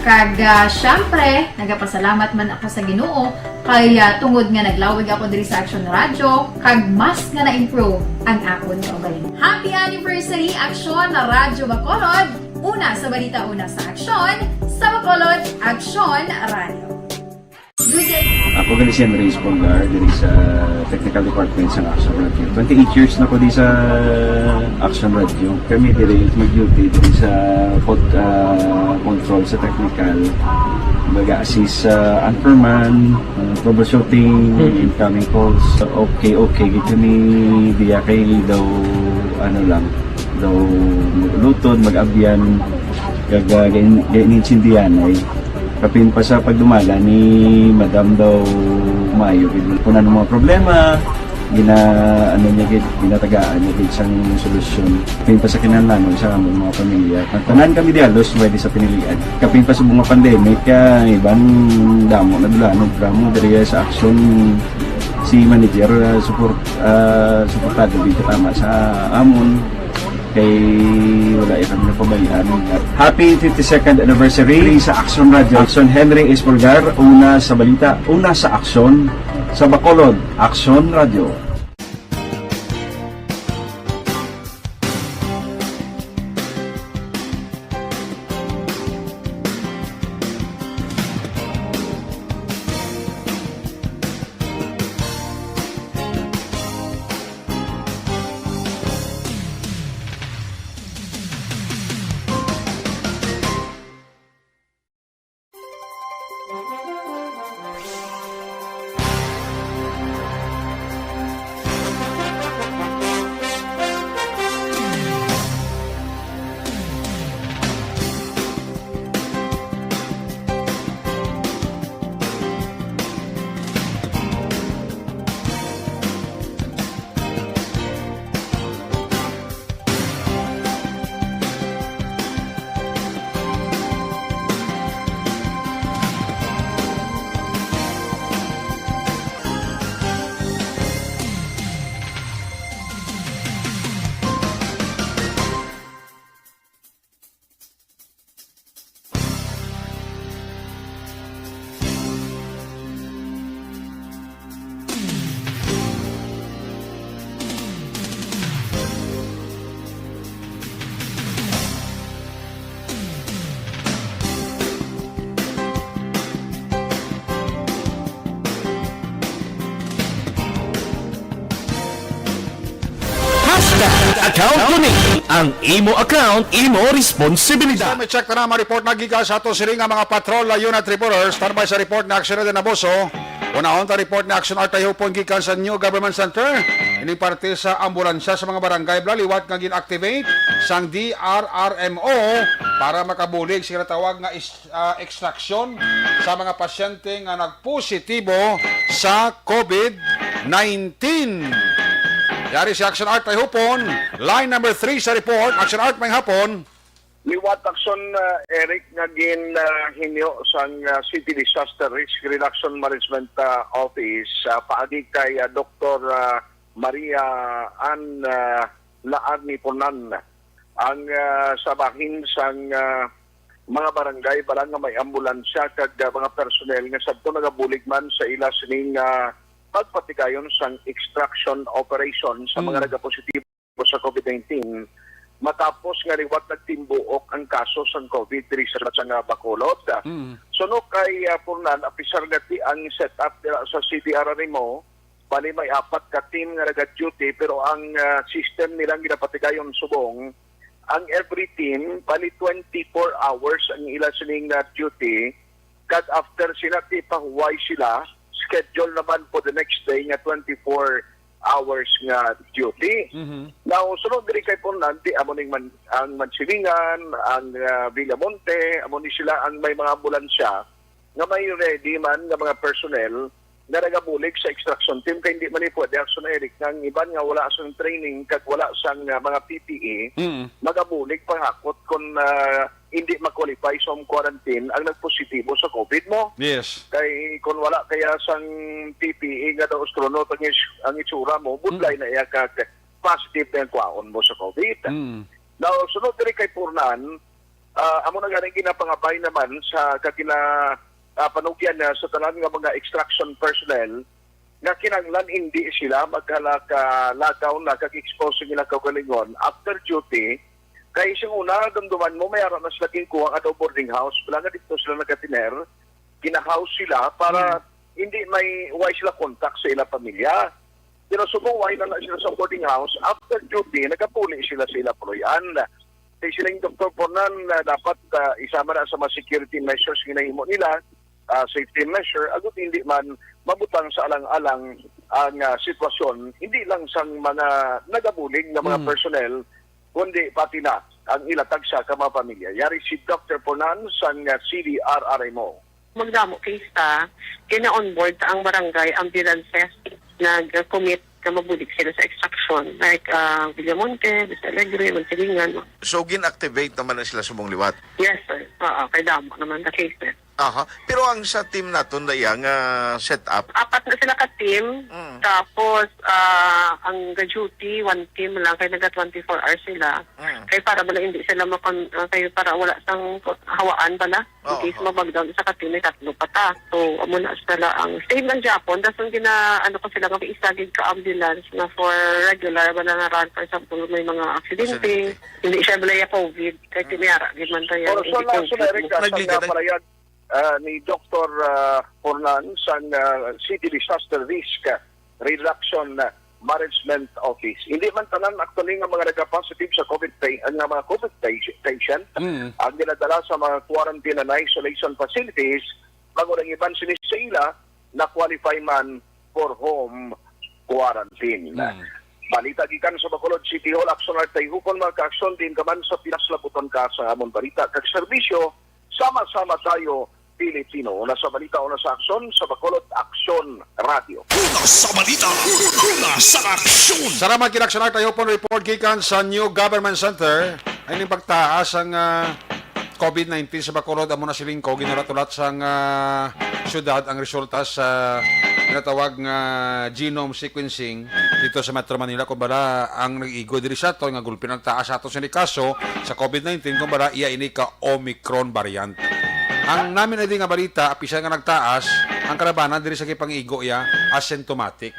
Kag syempre, nagapasalamat man ako sa Ginoo kay tungod nga naglawig ako diri sa Action Radio kag mas nga na-improve ang akon kaugalingon. Happy anniversary Action na Radyo Bacolod! Una sa balita, una sa Action, sa Bacolod, Action Radio. Good day! Ako gali si Andres Polgar diri sa Technical Department sa Action Radio. 28 years na ko di sa Action Radio. Kami diri mag-duty diri sa control sa technical. Mag-assist sa anchorman, troubleshooting, incoming calls. Okay, gito ni diya kay daw daw lutod, mag-abyan, ganinsindihan ay kapin pa sa pagdumala ni Madam daw Mayo. Kung ano mga problema, ginatagaan niya isang solusyon. Kapin pa sa kinalanon sa among mga pamilya. Tanan kami dialos, pwede sa pinilian. Kapin pa sa mga pandemic, ibang damo na dulanog, dramo, diri sa action si manager, suportado dito tama sa amon. Kay wala kami napabayaan. Happy 52nd anniversary sa Action Radio. Action Henry Espolgar, una sa balita, una sa aksyon sa Bacolod. Action Radio. Account kuning ang imo account, imo responsibilidad. May check na mga report na giga sa ato siring nga mga patrol na unit reporters. Standby sa report na Action Radio Naboso. Unahon ta report na Action Art Hupon gikan sa New Government Center. Ini parte sa ambulansya sa mga barangay blaliwat nga gin-activate sang DRRMO para makabulig sila tawag nga extraction sa mga pasyente nga nagpositibo sa COVID-19. Yari si Action Art ay hupon. Line number 3 sa report. Action Art may hapon. Liwat Action Eric nga hinyo sang City Disaster Risk Reduction Management Office paagi kay Dr. Maria Ann Laarni Ponan ang sabahin sang mga barangay balang nga may ambulansya kag mga personnel nga sabto nagabulig man sa ila sining pagpatikayon sang extraction operation sa mga nagapositibo sa COVID-19 matapos nga liwat nagtimbuok ang kaso sang COVID diri sa Bacolod. So no kay Purnan officer gati ang setup sa CDRRMO bali may 4 ka team nga naga-duty pero ang system nilang ginapatikayon subong ang every team bali 24 hours ang ila sining duty kag after sila pahuway sila schedule naman po the next day nga 24 hours nga duty. Now, sunod diri kay Purnan, amo ning ang Mansilingan, ang Villamonte, amo ni sila ang may mga ambulansya nga may ready man nga mga personnel na nagabulig sa extraction team kay hindi man pwede Action Eric ng iban nga wala sang training kag wala sang mga PPE magabulig panghakot kung hindi ma-qualify sa home quarantine ang nagpositibo sa COVID mo. Yes. Kay kung wala kaya sang PPE nga daw astronaut ang itsura mo, budlay na iya kag positive na kwaon mo sa COVID. Now, sunod diri kay Purnan, amo na ganing ginapangabay naman sa kakina panugyan na sa tanan nga mga extraction personnel nga kinanglan hindi sila magkalakaw na kag-expose nila kaugalingon after duty kay siyang una damduman mo mayroon na sila king kuha at boarding house wala nga dito sila nagatiner kina-house sila para hindi may why sila contact sa ila pamilya. Pero subong why na sila sa boarding house, after duty, nagapuli sila sa ila puluyan. Kaya sila yung Dr. Pornan dapat isama na sa mga security measures ginahimo nila, safety measure, agot hindi man mabutang sa alang-alang ang sitwasyon, hindi lang sa mga nagabulig na mga personnel, kundi pati na ang ilatag sa mga pamilya. Yari si Dr. Pornan sa CDRRMO. Magdamo case ta, kina-onboard ang barangay ambulances nag-commit na mabulig sila sa extraction. Like Villamonte, Vista Alegre, Mansilingan. So, gin-activate naman na sila sa mong liwat? Yes, sir. Kay damo naman na case na. Aha. Pero ang sa team naton na yang setup, 4 na sila ka-team. Tapos, ang duty, 1 team lang. Kaya naga-24 hours sila. Kaya para bala hindi sila kaya para wala sang hawaan bala. In case mabagdown sa ka-team, may 3 pa ta. So, muna sila ang stay ng Japon. Tapos, ang ko sila kung isagid ka ambulance na for regular bala na run. For example, may mga aksidente. Hindi siya bala yung COVID. Kaya tiniyara. Gid man tayo. So, Erika, sa parayag ni Dr. Pornan sa City Disaster Risk Reduction Management Office. Hindi man tanan actually nga mga nagka-positive sa COVID nga mga COVID patient ang dinadala sa mga quarantine and isolation facilities bago nang iban sila sa ila na qualify man for home quarantine. Balita gikan sa Bacolod City Hall, aksyon at hukon mga ka-aksyon din kaman sa pinaslabuton ka sa amon balita kag serbisyo. Sama-sama tayo, Pilipino. Una sa balita, una sa aksyon, sa Bacolod Aksyon Radio. Una sa balita, una sa aksyon. Salamat kinaksyonar tayo po report gikan sa New Government Center. Ay ning pagtaas ang COVID-19 sa Bacolod amo na silingko ginaratulat sang syudad ang resulta sa tinatawag nga genome sequencing dito sa Metro Manila kumbara ang nag-igo diri sa to nga gulpin ang taas ato sa ni kaso sa COVID-19 kumbara iya ini ka Omicron variant. Ang namin ay di nga balita apisa nga nagtaas ang karabanan diri sa kipang-igo ya asymptomatic.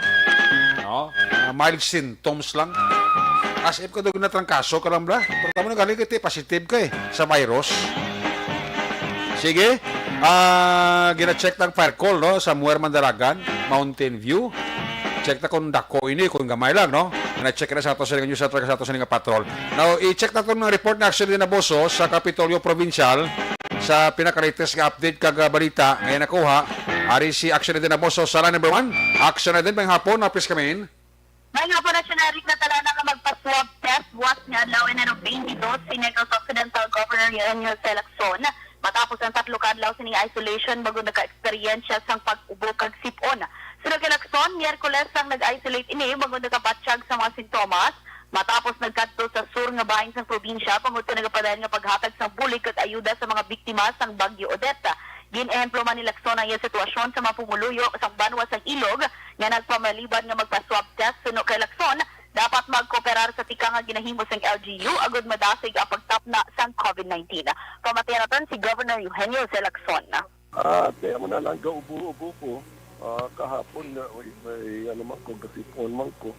No? Mild symptoms lang. As if ka doon natrangkaso ka lang bla. Pero tamo na galing kiti positive ka sa virus. Sige. Gina-check ng fire call no sa Muer Mandaragan, Mountain View. Check na kung dako ini kung gamay lang no. Na-check na sa ato sa news sa ato sa nga patrol. Now i-check na tong report na actually na boso sa Kapitolyo Provincial sa pinaka-latest nga update kag balita ngayon nakuha. Ari si Action na boso sa number 1. Action na din may hapon na please come in. May nga po na siya na tala na magpa-swab test buwas nga adlaw na 22 si Negros Occidental Governor Eugenio Lacson. Matapos ang 3 ka adlaw sining isolation bago nagka-experience siya sang pag-ubo kag sipon. Sunod kay Lacson, Miyerkules ang nag-isolate ini bago nagkabatsyag sa mga sintomas. Matapos nagkadto sa sur nga bahin sa probinsya pangud nagapadayon nga paghatag sa bulig ket ayuda sa mga biktima sang Bagyo Odette. Gin-ehemplo man ni Lacson ang iyang sitwasyon sa mga pumuluyo sa banwa sang ilog nga nagpamaliban nga magpa-swab test. Suno kay Lacson, dapat magkooperar sa tika nga ginahimo sang LGU agud madasig ang pagtap na sang COVID-19. Pamatayan naton si Governor Eugenio Lacson. Kaya mo na lang ubo-ubo ko. Kahapon na may man ko, gasipon man ko.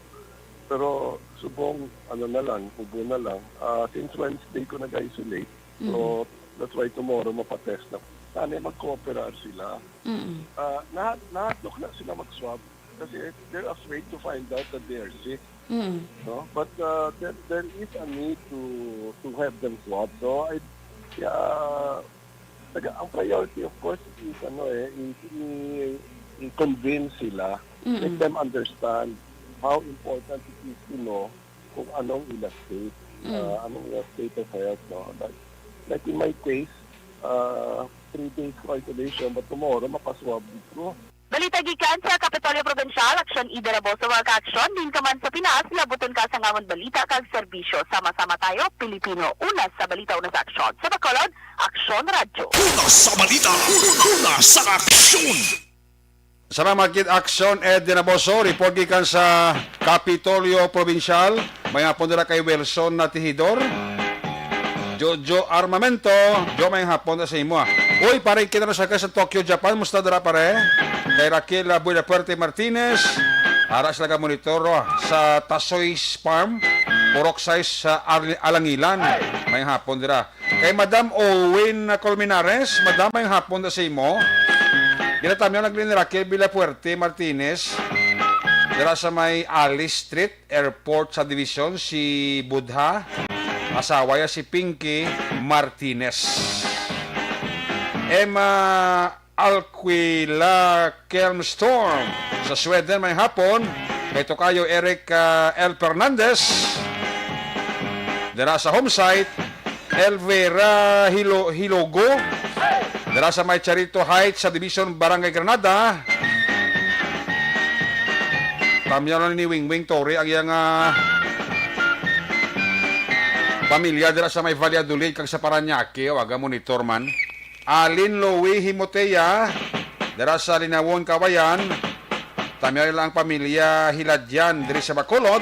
Pero subong na lang, ubo na lang. Since Wednesday ko nag-isolate. So that's why tomorrow mapatest na. Sana mag-cooperar sila. Nahatlok na sila mag-swab kasi they're afraid to find out that they are sick. No? But there is a need to have them swab. So ang priority of course is i-convince sila, make them understand how important it is to know kung anong ila state, anong ila state of health. No? Like in my case, 3 days for isolation, but tomorrow mapaswab dito. Balita gikan sa Kapitolyo Provincial, Aksyon Ida Raboso wag aksyon din ka man sa Pinas, labuton ka sa ngamon balita kag serbisyo. Sama-sama tayo, Pilipino. Una sa balita, una sa aksyon. Sa Bacolod, Aksyon Radio. Una sa balita, una sa aksyon. Salamat kid Action Ed Dinaboso, report gikan sa Kapitolyo Provincial. May hapon dira kay Wilson na tihidor. Jojo Armamento, jo may hapon na sa imo. Uy, pare kita na sa Tokyo, Japan. Musta dira pare? Kay Raquel Buenafuerte Martinez. Ara sila ka monitor sa Tasoy's Farm, Purok Size sa Alangilan. May hapon dira. Kay Madam Owen Colmenares, Madam may hapon na sa imo. Ginatam yung naglin ni Raquel Villapuerte Martinez. Dira sa may Alice Street, Airport sa Division, si Budha. Asawa ya si Pinky Martinez. Emma Alquila Kelmstorm sa Sweden may hapon. Kay Tokayo Eric L. Fernandez. Dira sa home site, Elvira Hilogo. Dira sa may Charito Heights sa Division Barangay Granada. Kamyan ni Wing Tori ang iyang pamilya dira sa may Valladolid kag sa Paranaque, waga monitor man. Alin Louie Himotea dira sa Linawon Kawayan. Tamyan lang pamilya Hiladyan diri sa Bacolod.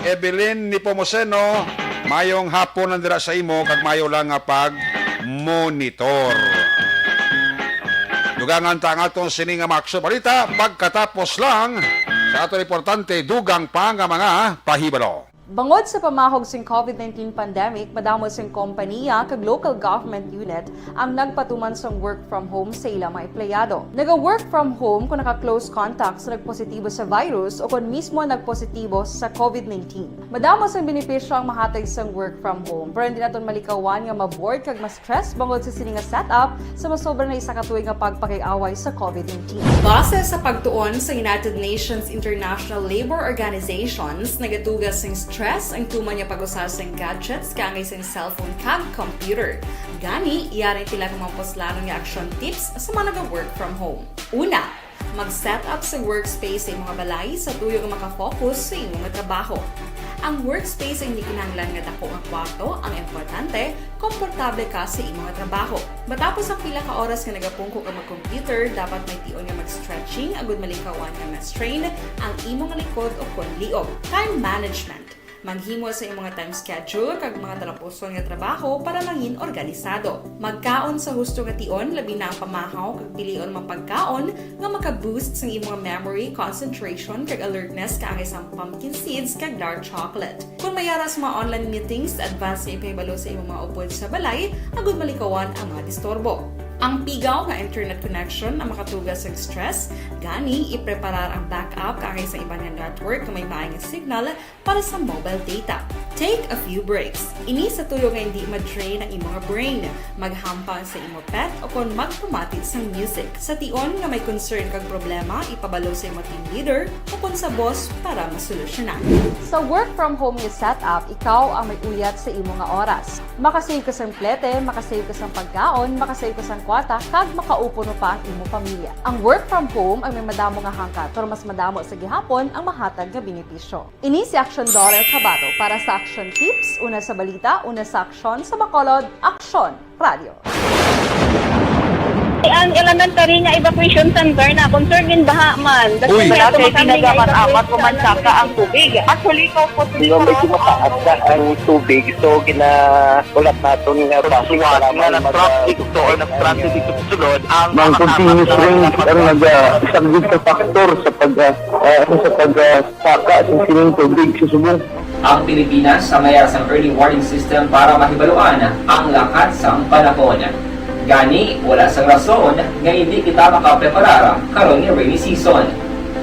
Evelyn Nipomoseno, mayong hapon nandira sa imo kag mayo lang nga pag monitor. Dugangan ta ang atong sining nga Maxo Balita pagkatapos lang sa atong importante dugang pa nga mga pahibalo. Bangod sa pamahog sing COVID-19 pandemic, madamo sing kompanya kag local government unit ang nagpatuman sang work from home sa ilang mga empleyado. Naga-work from home kung naka-close contacts na nagpositibo sa virus o kung mismo nagpositibo sa COVID-19. Madamo sang benepisyo ang mahatag sang work from home, pero hindi naton malikawan nga ma-bored kag ma-stress bangod sa sini nga setup sa masobra na isa ka tuig nga pagpakiaway sa COVID-19. Base sa pagtuon sa United Nations International Labour Organizations, nagatugas sing stress ang tuman niya pag-usar sa gadgets kangay sa cellphone kag computer. Gani, iyari tila ng mga poslano nga action tips sa mga nag-work from home. Una, mag-set up sa workspace sa mga balay sa tuyo nga makafocus sa imong trabaho. Ang workspace ay hindi kinahanglan nga dako nga kwarto, ang importante, komportable ka sa imong trabaho. Matapos ang pila ka oras nga nagapungko ka mag-computer, dapat may tion nga mag-stretching agud malikawan nga ma-strain ang imong likod o konliog. Time management. Maghimo sa imong mga time schedule kag mga talapuson nga trabaho para mangin organisado. Magkaon sa husto nga tion labi na ang pamahaw kag pilion mang pagkaon nga maka-boost sa imong memory, concentration kag alertness kaangay sa pumpkin seeds kag dark chocolate. Kung mayara sa mga online meetings, advance sa ipahibalo sa imong mga upod sa balay, agud malikawan ang mga disturbo. Ang pigaw nga internet connection ang makatugas sa stress, gani ipreparar ang backup kaangay sa ibang nga network na may maayong signal para sa mobile data. Take a few breaks. Ini sa tuyo nga hindi ma-drain ang imong brain. Maghampang sa imong pet o kung magpumati sa music. Sa tion nga may concern kag problema, ipabalo sa imong team leader o kung sa boss para masolusyonan. Sa work from home nga setup, ikaw ang may uyat sa imong nga oras. Makasave ka sa plete, makasave ka sa pagkaon, makasave ka sa kwata, kag makaupo no pa ang imong pamilya. Ang work from home ay may madamo nga hangkat, pero mas madamo sa gihapon ang mahatag nga benepisyo. Ini si Action Dorel Cabato para sa Action Tips, una sa balita, una sa aksyon sa Bacolod, Aksyon Radio. Ang elementary nga evacuation center na concern din baha man. Uy, kasi pinagamat-amat kumansaka ang tubig. Actually, ikaw po may kumataas na ang tubig. So, ulat natin nga basiwat nga nag-traffic to or nag-traffic dito sa sulod. Ang continuous rain ang nag-isang sa factor sa pagsaka sa sining tubig sa subong. Ang Pilipinas sa mayroon sa early warning system para mahibaluan ang lakat sang panahon. Gani, wala sang rason nga hindi kita makapreparar karon ni rainy season.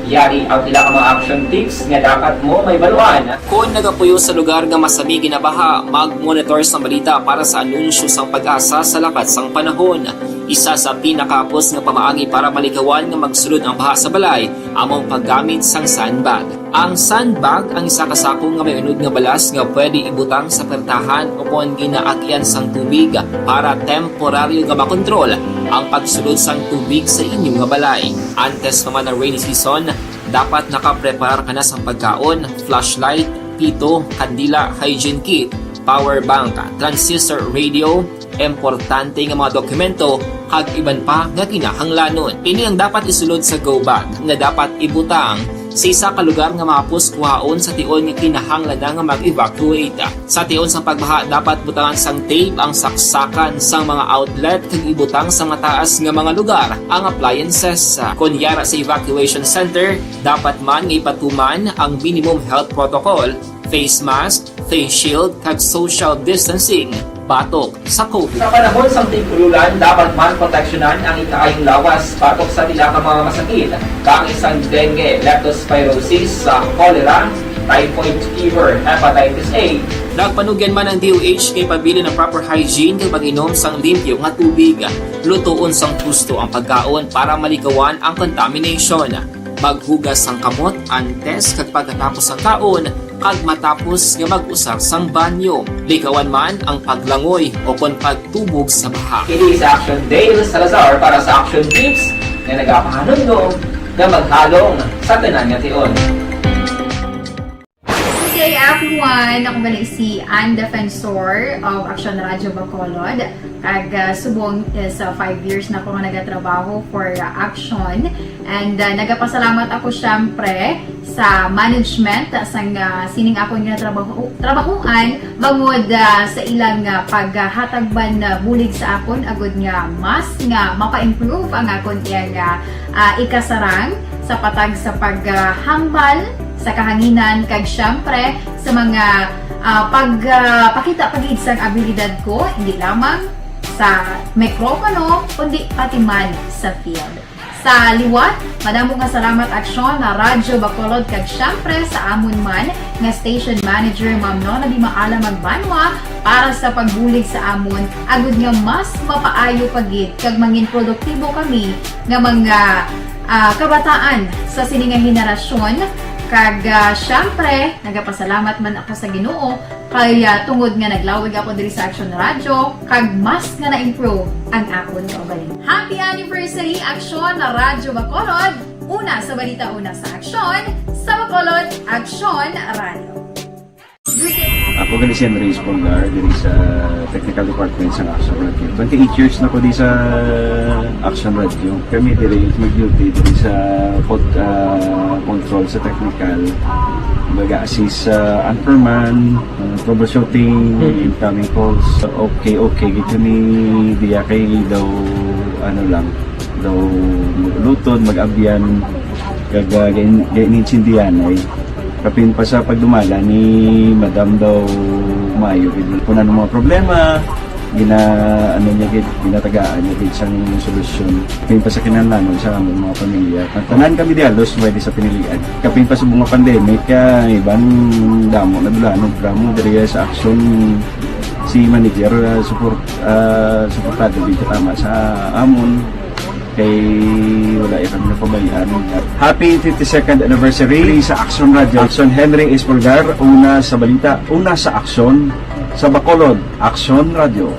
Yari ang pila ka mga action tips nga dapat mo may baluan. Kung nagapuyo sa lugar nga masabi ginabaha, mag-monitor sa balita para sa anunsyo sang pag-asa sa lakat sang panahon. Isa sa pinakapos nga pamaagi para malikawan nga magsulod ang baha sa balay, among paggamit sang sandbag. Ang sandbag ang isa kasakong nga may unod nga balas nga pwede ibutang sa pertahan o kung ginaagyan sang tubig para temporaryo nga makontrol ang pagsulod sang tubig sa inyong nga balay. Antes naman ng rainy season, dapat nakapreparar ka na sa pagkaon, flashlight, pito, kandila, hygiene kit, power bank, transistor radio, importante nga mga dokumento, kag iban pa nga kinahanglanon. Ini ang dapat isulod sa go bag nga dapat ibutang sa isa ka lugar nga mapos kuhaon sa tion nga kinahanglan nga mag-evacuate. Sa tion sa pagbaha, dapat butangan sang tape ang saksakan sang mga outlet kag ibutang sa mataas nga mga lugar ang appliances. Kunyara sa evacuation center, dapat man nga ipatuman ang minimum health protocol, face mask, face shield kag social distancing. batok sa COVID. Sa panahon sa tigululan, dapat man proteksyonan ang ikaayong lawas batok sa nila ka mga masakit. Kang isang dengue, leptospirosis, cholera, typhoid fever, hepatitis A. Nagpanugyan man ang DOH kay pabili ng proper hygiene kay pag-inom sang limpyo nga tubig. Lutuon sang gusto ang pagkaon para malikawan ang contamination. Maghugas sang kamot antes kag pagkatapos ang kaon kag matapos nga mag-usar sang banyo. Likawan man ang paglangoy o kon pagtubog sa baha. Kini sa Action Dale Salazar para sa Action Tips na nagapahanundong na maghalong sa tanan nga tion. Good day everyone! Ako bali si Ann Defensor of Action Radio Bacolod. Kag subong sa 5 years na ako nga nagatrabaho for Action. And nagapasalamat ako syempre sa management sang sining ako nga trabahuan bangod sa ilang paghatagban bulig sa akon agud nga mas nga mapa-improve ang akon iyang ikasarang sa patag sa paghambal sa kahanginan kag syempre sa mga pagpakita pagid sang abilidad ko hindi lamang sa mikropono kundi pati man sa field. Sa liwat, madamo nga salamat Aksyon na Radyo Bacolod kag syempre sa amon man nga station manager Ma'am Nona Di Maala Magbanwa para sa pagbulig sa amon agud nga mas mapaayo pagid kag mangin produktibo kami nga mga kabataan sa sininga henerasyon. Kag syempre, nagapasalamat man ako sa Ginoo kay tungod nga naglawig ako diri sa Action Radio kag mas nga na-improve ang akon kaugalingon. Happy anniversary Action Radio Bacolod! Una sa balita, una sa Action, sa Bacolod, Action Radio. Ako gali si Henry Espolgar diri sa Technical Department sa Action Radio. 28 years na ko di sa Action Radio. Kami diri mag-duty diri sa control sa technical. Mag-assist sa anchorman, troubleshooting, incoming calls. Okay, gito ni diya kay daw daw lutod, mag-abyan, kag ganinsindihan ay kapin pa sa pagdumala ni Madam daw Mayo kung ano mga problema ginatagaan niya gid sang solusyon kapin pa sa kinahanglan sa among mga pamilya tanan kami dialos pwede sa pinilian kapin pa sa mga pandemic ibang damo na dulanog dramo diri sa Action si manager suportado din tama sa amon kay wala kami napabayaan. Happy 52nd anniversary sa Action Radio. Action Henry Espolgar, una sa balita, una sa Action, sa Bacolod, Action Radio.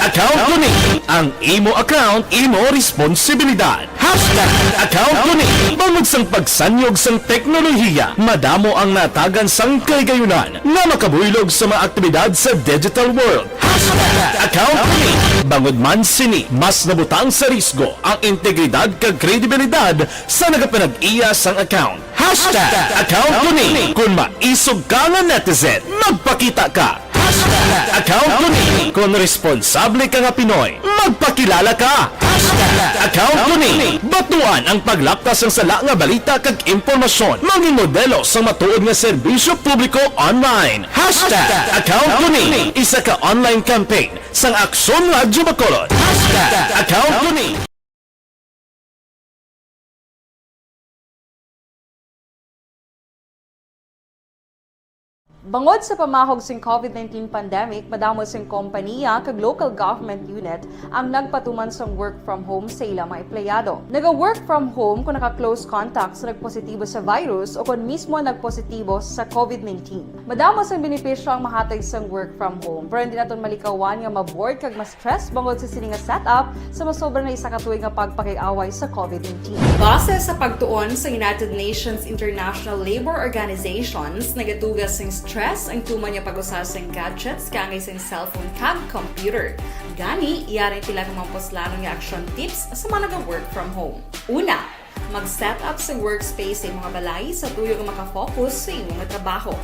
Account ko ni ang imo account, imo responsibilidad. Hashtag account ko ni Tungod sang pagsanyog sang teknolohiya, madamo ang natagan sang kaygayunan nga makabuylog sa mga aktibidad sa digital world. Account me. Bangod man sini, mas nabutang sa risgo ang integridad kag kredibilidad sa nagapanag-iya sang account. Account me. Kung maisog ka nga netizen, magpakita ka. Account me. Kung responsable ka nga Pinoy, magpakilala ka. Account me. Batuan ang paglaptas ng sala nga balita kag impormasyon. Maging modelo sa matuod nga serbisyo publiko online. Account me. Isa ka online campaign sang Aksyon Radyo Bacolod. Account me. Bangod sa pamahog sing COVID-19 pandemic, madamo sing kompanya kag local government unit ang nagpatuman sang work from home sa ilang mga empleyado. Naga-work from home kung naka-close contact sa nagpositibo sa virus o kung mismo nagpositibo sa COVID-19. Madamo sang benepisyo ang mahatag sang work from home, pero hindi naton malikawan nga ma-bored kag ma-stress bangod sa sini nga setup sa masobra na isa ka tuig nga pagpakiaway sa COVID-19. Base sa pagtuon sa United Nations International Labour Organizations, nagatugas sing stress ang tuman niya pag-usar sa gadgets kangay sa cellphone kag computer. Gani, iyaring pila ng mga poslanong nga action tips sa mga nag-work from home. Una, mag-set up sa workspace sa mga balay sa tuyo nga makafocus sa imong trabaho.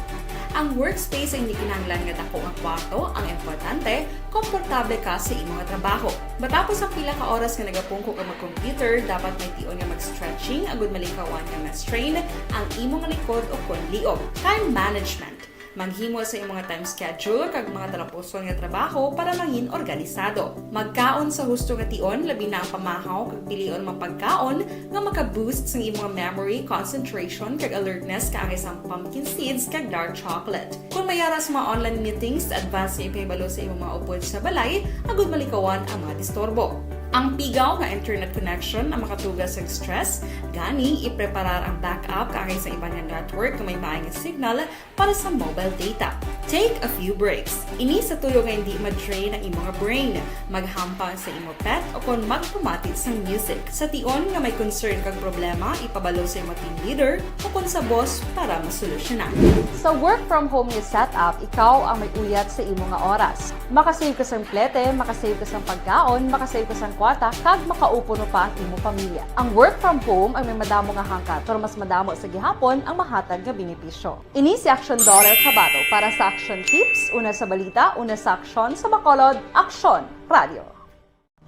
Ang workspace ay hindi kinahanglan nga dako nga kwarto, ang importante, komportable ka sa imong trabaho. Matapos ang pila ka oras nga nagapungko ka mag-computer, dapat may tion nga mag-stretching agud malikawan nga ma-strain ang imong likod o konliog. Time management. Maghimo sa imong time schedule kag mga talapuson nga trabaho para maging organisado. Magkaon sa husto nga tion, labi na ang pamahaw kag pilion mga pagkaon nga maka-boost sa imong memory, concentration kag alertness kaangay sang pumpkin seeds kag dark chocolate. Kung mayara sa mga online meetings, advance nga ipahibalo sa imong mga upod sa balay, agud malikawan ang mga disturbo. Ang pigaw nga internet connection ang makatugas sa stress, gani ipreparar ang backup kaangay sa ibang network kung may maayong signal para sa mobile data. Take a few breaks. Ini sa tuyo nga hindi ma-drain ang imong brain, maghampang sa imong pet o kung magpumatid sa music. Sa tion nga may concern kag problema, ipabalo sa imong team leader o kung sa boss para masolusyonan. Sa work from home nga setup, ikaw ang may uyat sa imong nga oras. Makasave ka sa plete, makasave ka sa pagkaon, makasave ka sa kwata, kag makaupo no pa ang imong pamilya. Ang work from home ay may madamo nga hangkat, pero mas madamo sa gihapon ang mahatag nga benepisyo. Ini si Action Dollar Kabato para sa Action Tips, una sa balita, una sa aksyon sa Bacolod, Aksyon Radio.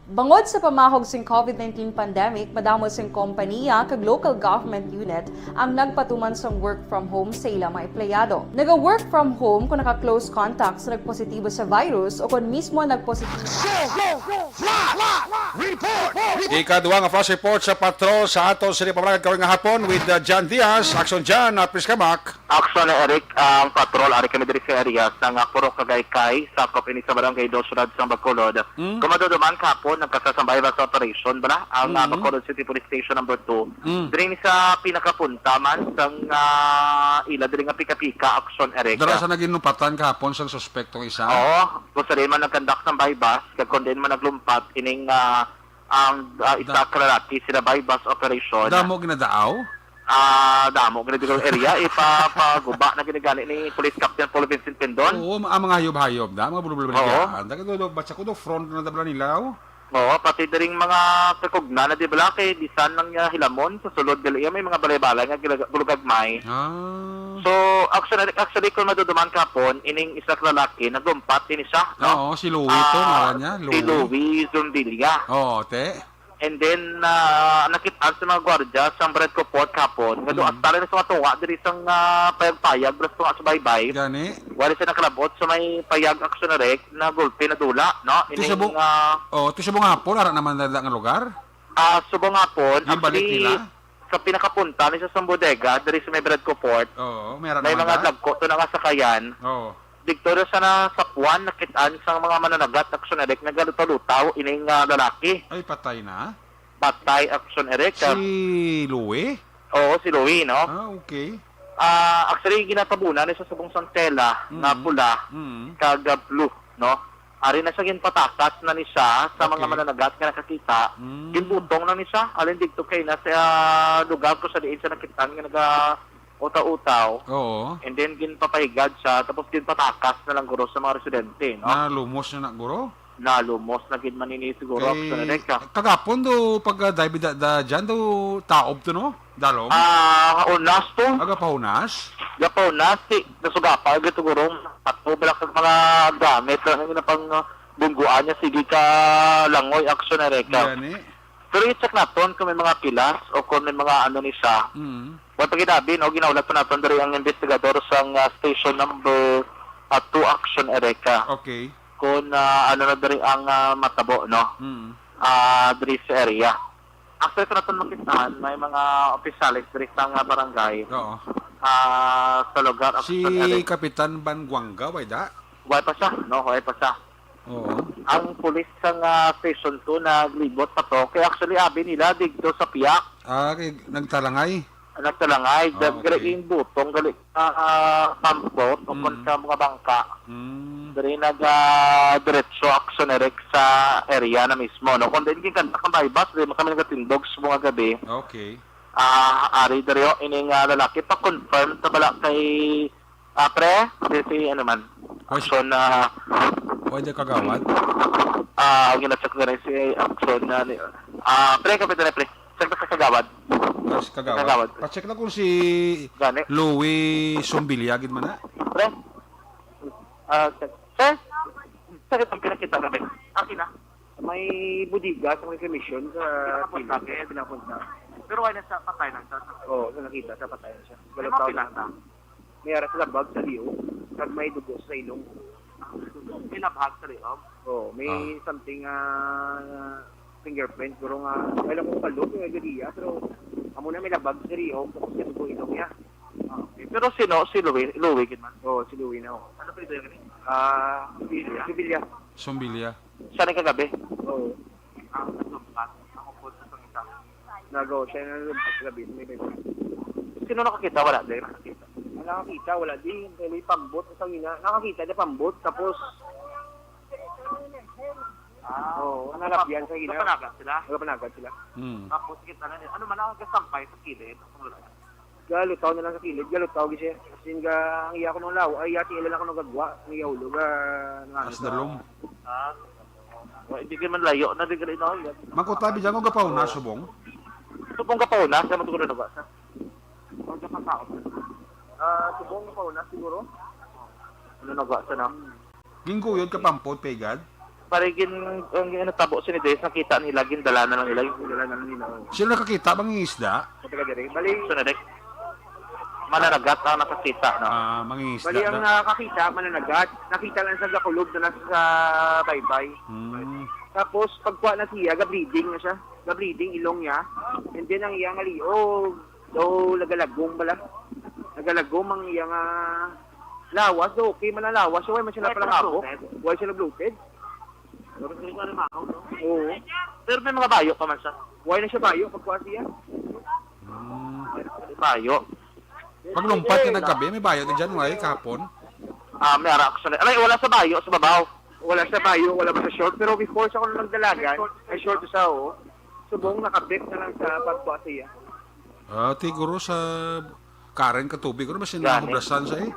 Bangod sa pamahog sing COVID-19 pandemic, madamo sing kompanya kag local government unit ang nagpatuman sang work from home sa ilang mga empleyado. Naga-work from home kung naka-close contact sa nagpositibo sa virus o kung mismo nagpositibo. Ikaduha nga flash report sa patrol sa ato sa Republic kawing nga hapon with John Diaz. Action John, please come back. Action na Eric, ang patrol, ari kami diri sa area sa nga puro kagaykay sa kopini sa barangay Dosurad sa Bacolod. Kumaduduman kapon nagkasasambay sa operation bala ang Bacolod City Police Station number 2. Diri ni sa pinakapunta man sang ila diri nga pika-pika Action Eric. Dara sa naginupatan kahapon sa suspektong isa. Oo, kung sa man nagkandak ng bypass, kag kung din man naglumpat ining ang isa kalalaki sila bypass operation. Damo ginadaaw? Damo ganito yung area ipapaguba na ginagani ni Police Captain Paul Vincent Pendon. Oo, ang mga hayop-hayop da, mga bulubulubulubyan. Dagado batsa ko do front na dabla nilaw. Oo, pati daring mga kakugna na di ba kay bisan ng hilamon sa sulod dili may mga balay-balay nga gulugagmay. So, actually kung maduduman kapon ining isa ka lalaki nagumpat din siya, no? Oo, si Louie to ngalan niya, Si Louie Zumbilia. Oo, te. And then, nakitaan sa mga gwardya sa Bread ko Port kapon. Nga doon, tala na sa mga tunga, diri sa payag-payag, bras tunga sa baybay. Gani? Wala siya nakalabot sa may payag action na rek na gulpi na dula, no? Tisubong hapon, ara naman nga lugar? Subong hapon, yung balik nila? Sa pinakapunta, ni sa bodega, diri sa may Bread ko Port. Oo, may mga dagko, to na kasakayan. Oo. Diktoryo sa nasapuan, nakitaan sa mga mananagat, action erek, nagaluto-lutaw, ining lalaki. Ay, patay na? Patay, action erek. Si Louie? Oo, si Louie, no? Okay. Actually, ginatabunan sa subong santela, na pula, kag blue, no? Ari na siya ginpatakas na ni siya sa mga Okay. mananagat nga nakakita. Ginbutong na ni siya. Alin dito kay na sa lugar ko sa diin siya nakitaan nga naga-utaw-utaw. Oo. And then ginpapahigad siya tapos ginpatakas na lang guro sa mga residente, no? Na lumos na guro. Nalumos na gid manini siguro Kay, sa Neka. kagapon do pag dive da dyan do taob to no? Dalom. Unas to. Aga paunas. Gapaw na si nasugapa gito gurong ato balak sa mga gamit na pang bungguan niya sige ka langoy aksyon na Neka. Gani. Pero i-check naton kung may mga pilas o kung may mga ano ni siya. Wala pa ginabi, no? Ginaulat pa natin dari ang investigador sa station number 2 Action Ereka. Okay. Kung ano na dari ang matabo, no? Dari sa area. After ito natin makitaan, may mga opisyalis dari sa barangay Oo. sa lugar Si Action Ereka. Kapitan Banguanga, way da? Wala pa siya, no? Wala pa siya. Oo. Ang pulis sa station 2 naglibot pa to. Kaya actually, abi nila dito sa piyak. Kay nagtalangay. Nagtalangay, Okay. dagrein butong gali pampot o kung sa mga bangka. Dari diretso action erek sa area na mismo. No? Kung din kanta kang baybas, dari kami nagatindog sa mga gabi. Okay. Ari dari o ining lalaki pa confirm sa bala kay pre, si ano man. Action na Way da kagawad. gina-check na rin si action na pre, kapitan pre. Check na sa kagawad. Tapos kagawad. Pa-check na kung si Louie Sumbilia gid man na. Pre? Sakit ang pinakita namin. Akin na. May budiga sa may commission sa pinapunta. Pero ay nasa patay lang siya. Oo, sa nakita, sa patay na siya. May mga pinata. May aras labag sa liyo, kag may dugo sa ilong. Pinabhag sa loob. Oo, may something fingerprint, pero nga, alam ko kalog yung agadiya, pero amo na may labag sa liyo, tapos yung dugo ilong niya. Pero sino? Si Louie? Louie, gitman. Oo, si Louie na ako. Ano pa ito yung ganun? Sibilya. Sumbilia. Siya rin kagabi? Oo. Naglumpat. Ako po sa pangita. Nagawa siya na lumpas sa gabi. Sino nakakita? Wala din nakakita. Nakakita, wala din. May pambot. Nakakita na pambot, tapos oo, nalapyan sa gina. Napanagat sila? Napanagat sila. Tapos kita na niya. Ano man nakakasampay sa kilid? Galutaw na lang sa kilid, galutaw gisya. Kasi ang iya ko nung law, ay yati ilan ako nung gagwa, ang iya hulog, As dalom. Hindi ka man layo na, di ka rin ako. Mangkutabi dyan ko gapauna subong. Subong ka pa una, sa matuguro na ba? O dyan ka tao. Subong pa una siguro. Ano na ba? Sana? Gingkuyod ka pampot, pegad. Parigin, ang natabo si ni Des, nakita nila, gindala na lang nila. Gindala na lang nila. Sino nakakita bang isda? Bali, Sunodek. Mananagat ang nakakita, no? Mangingisda. Bali ang nakakita, mananagat. Nakita lang sa gakulog na nasa baybay. Tapos, pagkuha na siya, ga-bleeding na siya. Ga-bleeding, ilong niya. And then, ang iyang aliog. So, nagalagong bala. Nagalagong ang iyang lawas. So, okay man ang lawas. So, why man siya napalangako? Why siya na-bloated? Oo. Pero may mga bayo pa man siya. Why na siya bayo pagkuha siya? Bayo. Paglumpat ka nagkabi, may bayad na dyan, way, kahapon. May action. Alay, wala sa bayo, sa babaw. Wala sa bayo, wala ba sa short. Pero before siya ako nagdalagan, ay short sa o. Subong nakabit na lang sa pagkuha siya. Tiguro sa Karen katubig, kung mas sinahubrasan sa eh.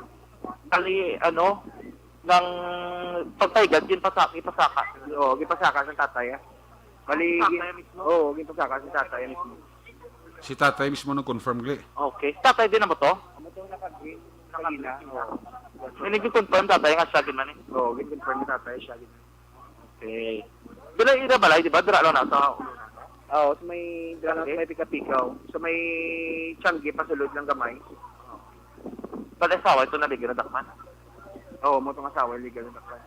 Kali, ano, ng pagtaygad, ginpasaka. Oo, ginpasaka sa tatay. Bali, oo, ginpasaka sa tatay mismo. Si tatay mismo nag-confirm gali. Okay. Tatay din na mo to? Nakagina. May nag-confirm tatay nga siya din man eh. Oo, ginconfirm ni tatay siya din. Okay. Bila ira balay, di ba? Dira lang na sa Oo, so may may pika-pikaw. So may tiyanggi pasulod ng gamay. Pala asawa, ito naligyan na dakman. Oo, mo itong asawa, legal na dakman.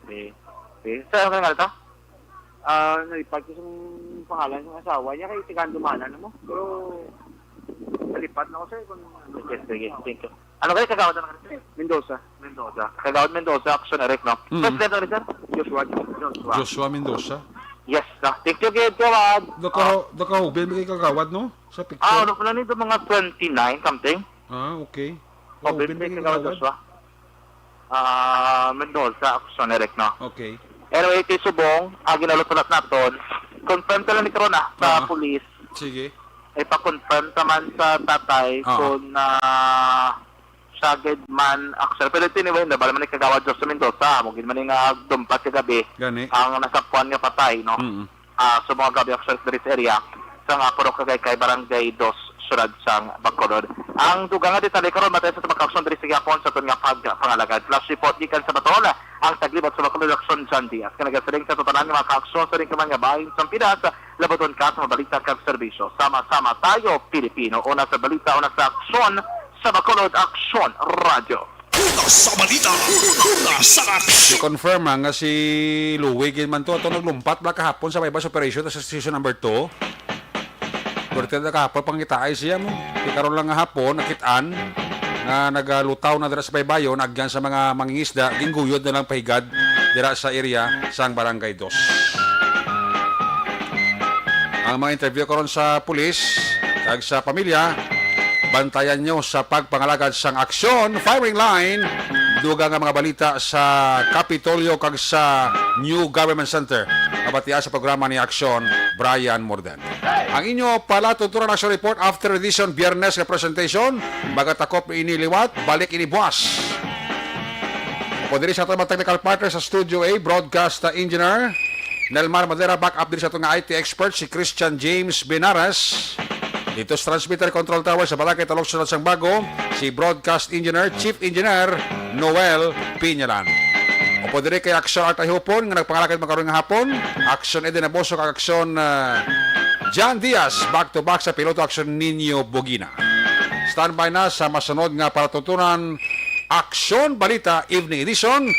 Okay. Okay. Saan ka nga ito? Nalipat ko sa pangalan ng asawa niya kay Tigandumana na mo. Pero nalipat na ko sir kung ano. Sige, thank you. Ano kayo kagawad na natin? Mendoza. Kagawad Mendoza, Action Eric, no? President na rin, sir? Joshua Mendoza. Yes, no? Thank you, kagawad. Dakahubin, may kagawad, no? Sa picture. Ano pala nito, mga 29 something? Okay. Hubin, may kagawad Joshua. Mendoza, aksyon Eric, no? Okay. Anyway, kay Subong, ginalutulat naton, confirm ka lang ni Karon sa police, Sige. ay pa-confirm naman sa tatay kung sagad man aksyon. Pero ito anyway, bala man ni kagawad Diyos sa Mendoza, mugin man nga dumpat kagabi, Gani. ang nasapuan nga patay, no? Sa mga gabi aksyon sa this area, sa nga puro kay Barangay 2, Surad sang Bacolod. Ang dugang nga detalye karon matay sa tabak-aksyon diri sa Gapon sa tunya pangalagad. Flash report gikan sa Batola ang taglibot sa Bacolod aksyon John Diaz. Kanagasaling sa totalan nga mga-aksyon sa rin kamang nga bahin sa Pinas, labaton ka sa balita kag serbisyo. Sama-sama tayo Pilipino. Una sa balita, una sa aksyon sa Bacolod Aksyon Radio. Una sa balita, una sa aksyon. I-confirm nga si Louie man to naglumpat ba kahapon sa bypass operation sa station number 2. Berarti na kahapon pangitaay siya mo. Di karon lang nga hapon nakitaan na nagalutaw na dira sa baybayon agyan sa mga mangingisda gingguyod na lang pahigad dira sa area sang Barangay 2. Ang mga interview karon sa pulis kag sa pamilya, bantayan nyo sa pagpangalagad sang aksyon firing line dugang nga mga balita sa Kapitolyo kag sa New Government Center. Abatiya sa programa ni Aksyon Brian Morden. Ang inyo pala tuturan action report after edition Biyernes nga presentation magatakop ini liwat balik ini buwas. O diri sa ato mga technical partner sa Studio A broadcast engineer Nelmar Madera, back up diri sa ato nga IT expert si Christian James Benares. Dito sa transmitter control tower sa Balakay Talok Sunod sang Bago, si broadcast engineer, chief engineer Noel Piñalan. Opo diri kay Aksyon Artay Hupon nga nagpangalakad makaroon nga hapon. Aksyon Eden Aboso kag Aksyon John Diaz back to back sa piloto Aksyon Nino Bogina. Standby na sa masunod nga paratutunan Aksyon Balita Evening Edition.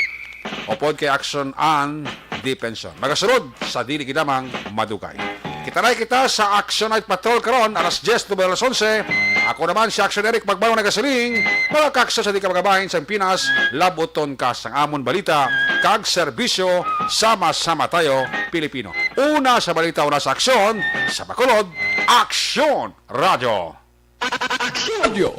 Opo kay Aksyon An Depension. Magasunod sa dili kinamang madugay. Kitanay kita sa Action Night Patrol karon alas 10 to alas 11. Ako naman si Action Eric Magbayo nagasiling. Mga kaksa sa di ka magabahin sa Pinas, labuton ka sang amon balita kag serbisyo, sama-sama tayo Pilipino. Una sa balita, una sa aksyon, sa Bacolod, Aksyon Radio. Aksyon Radio.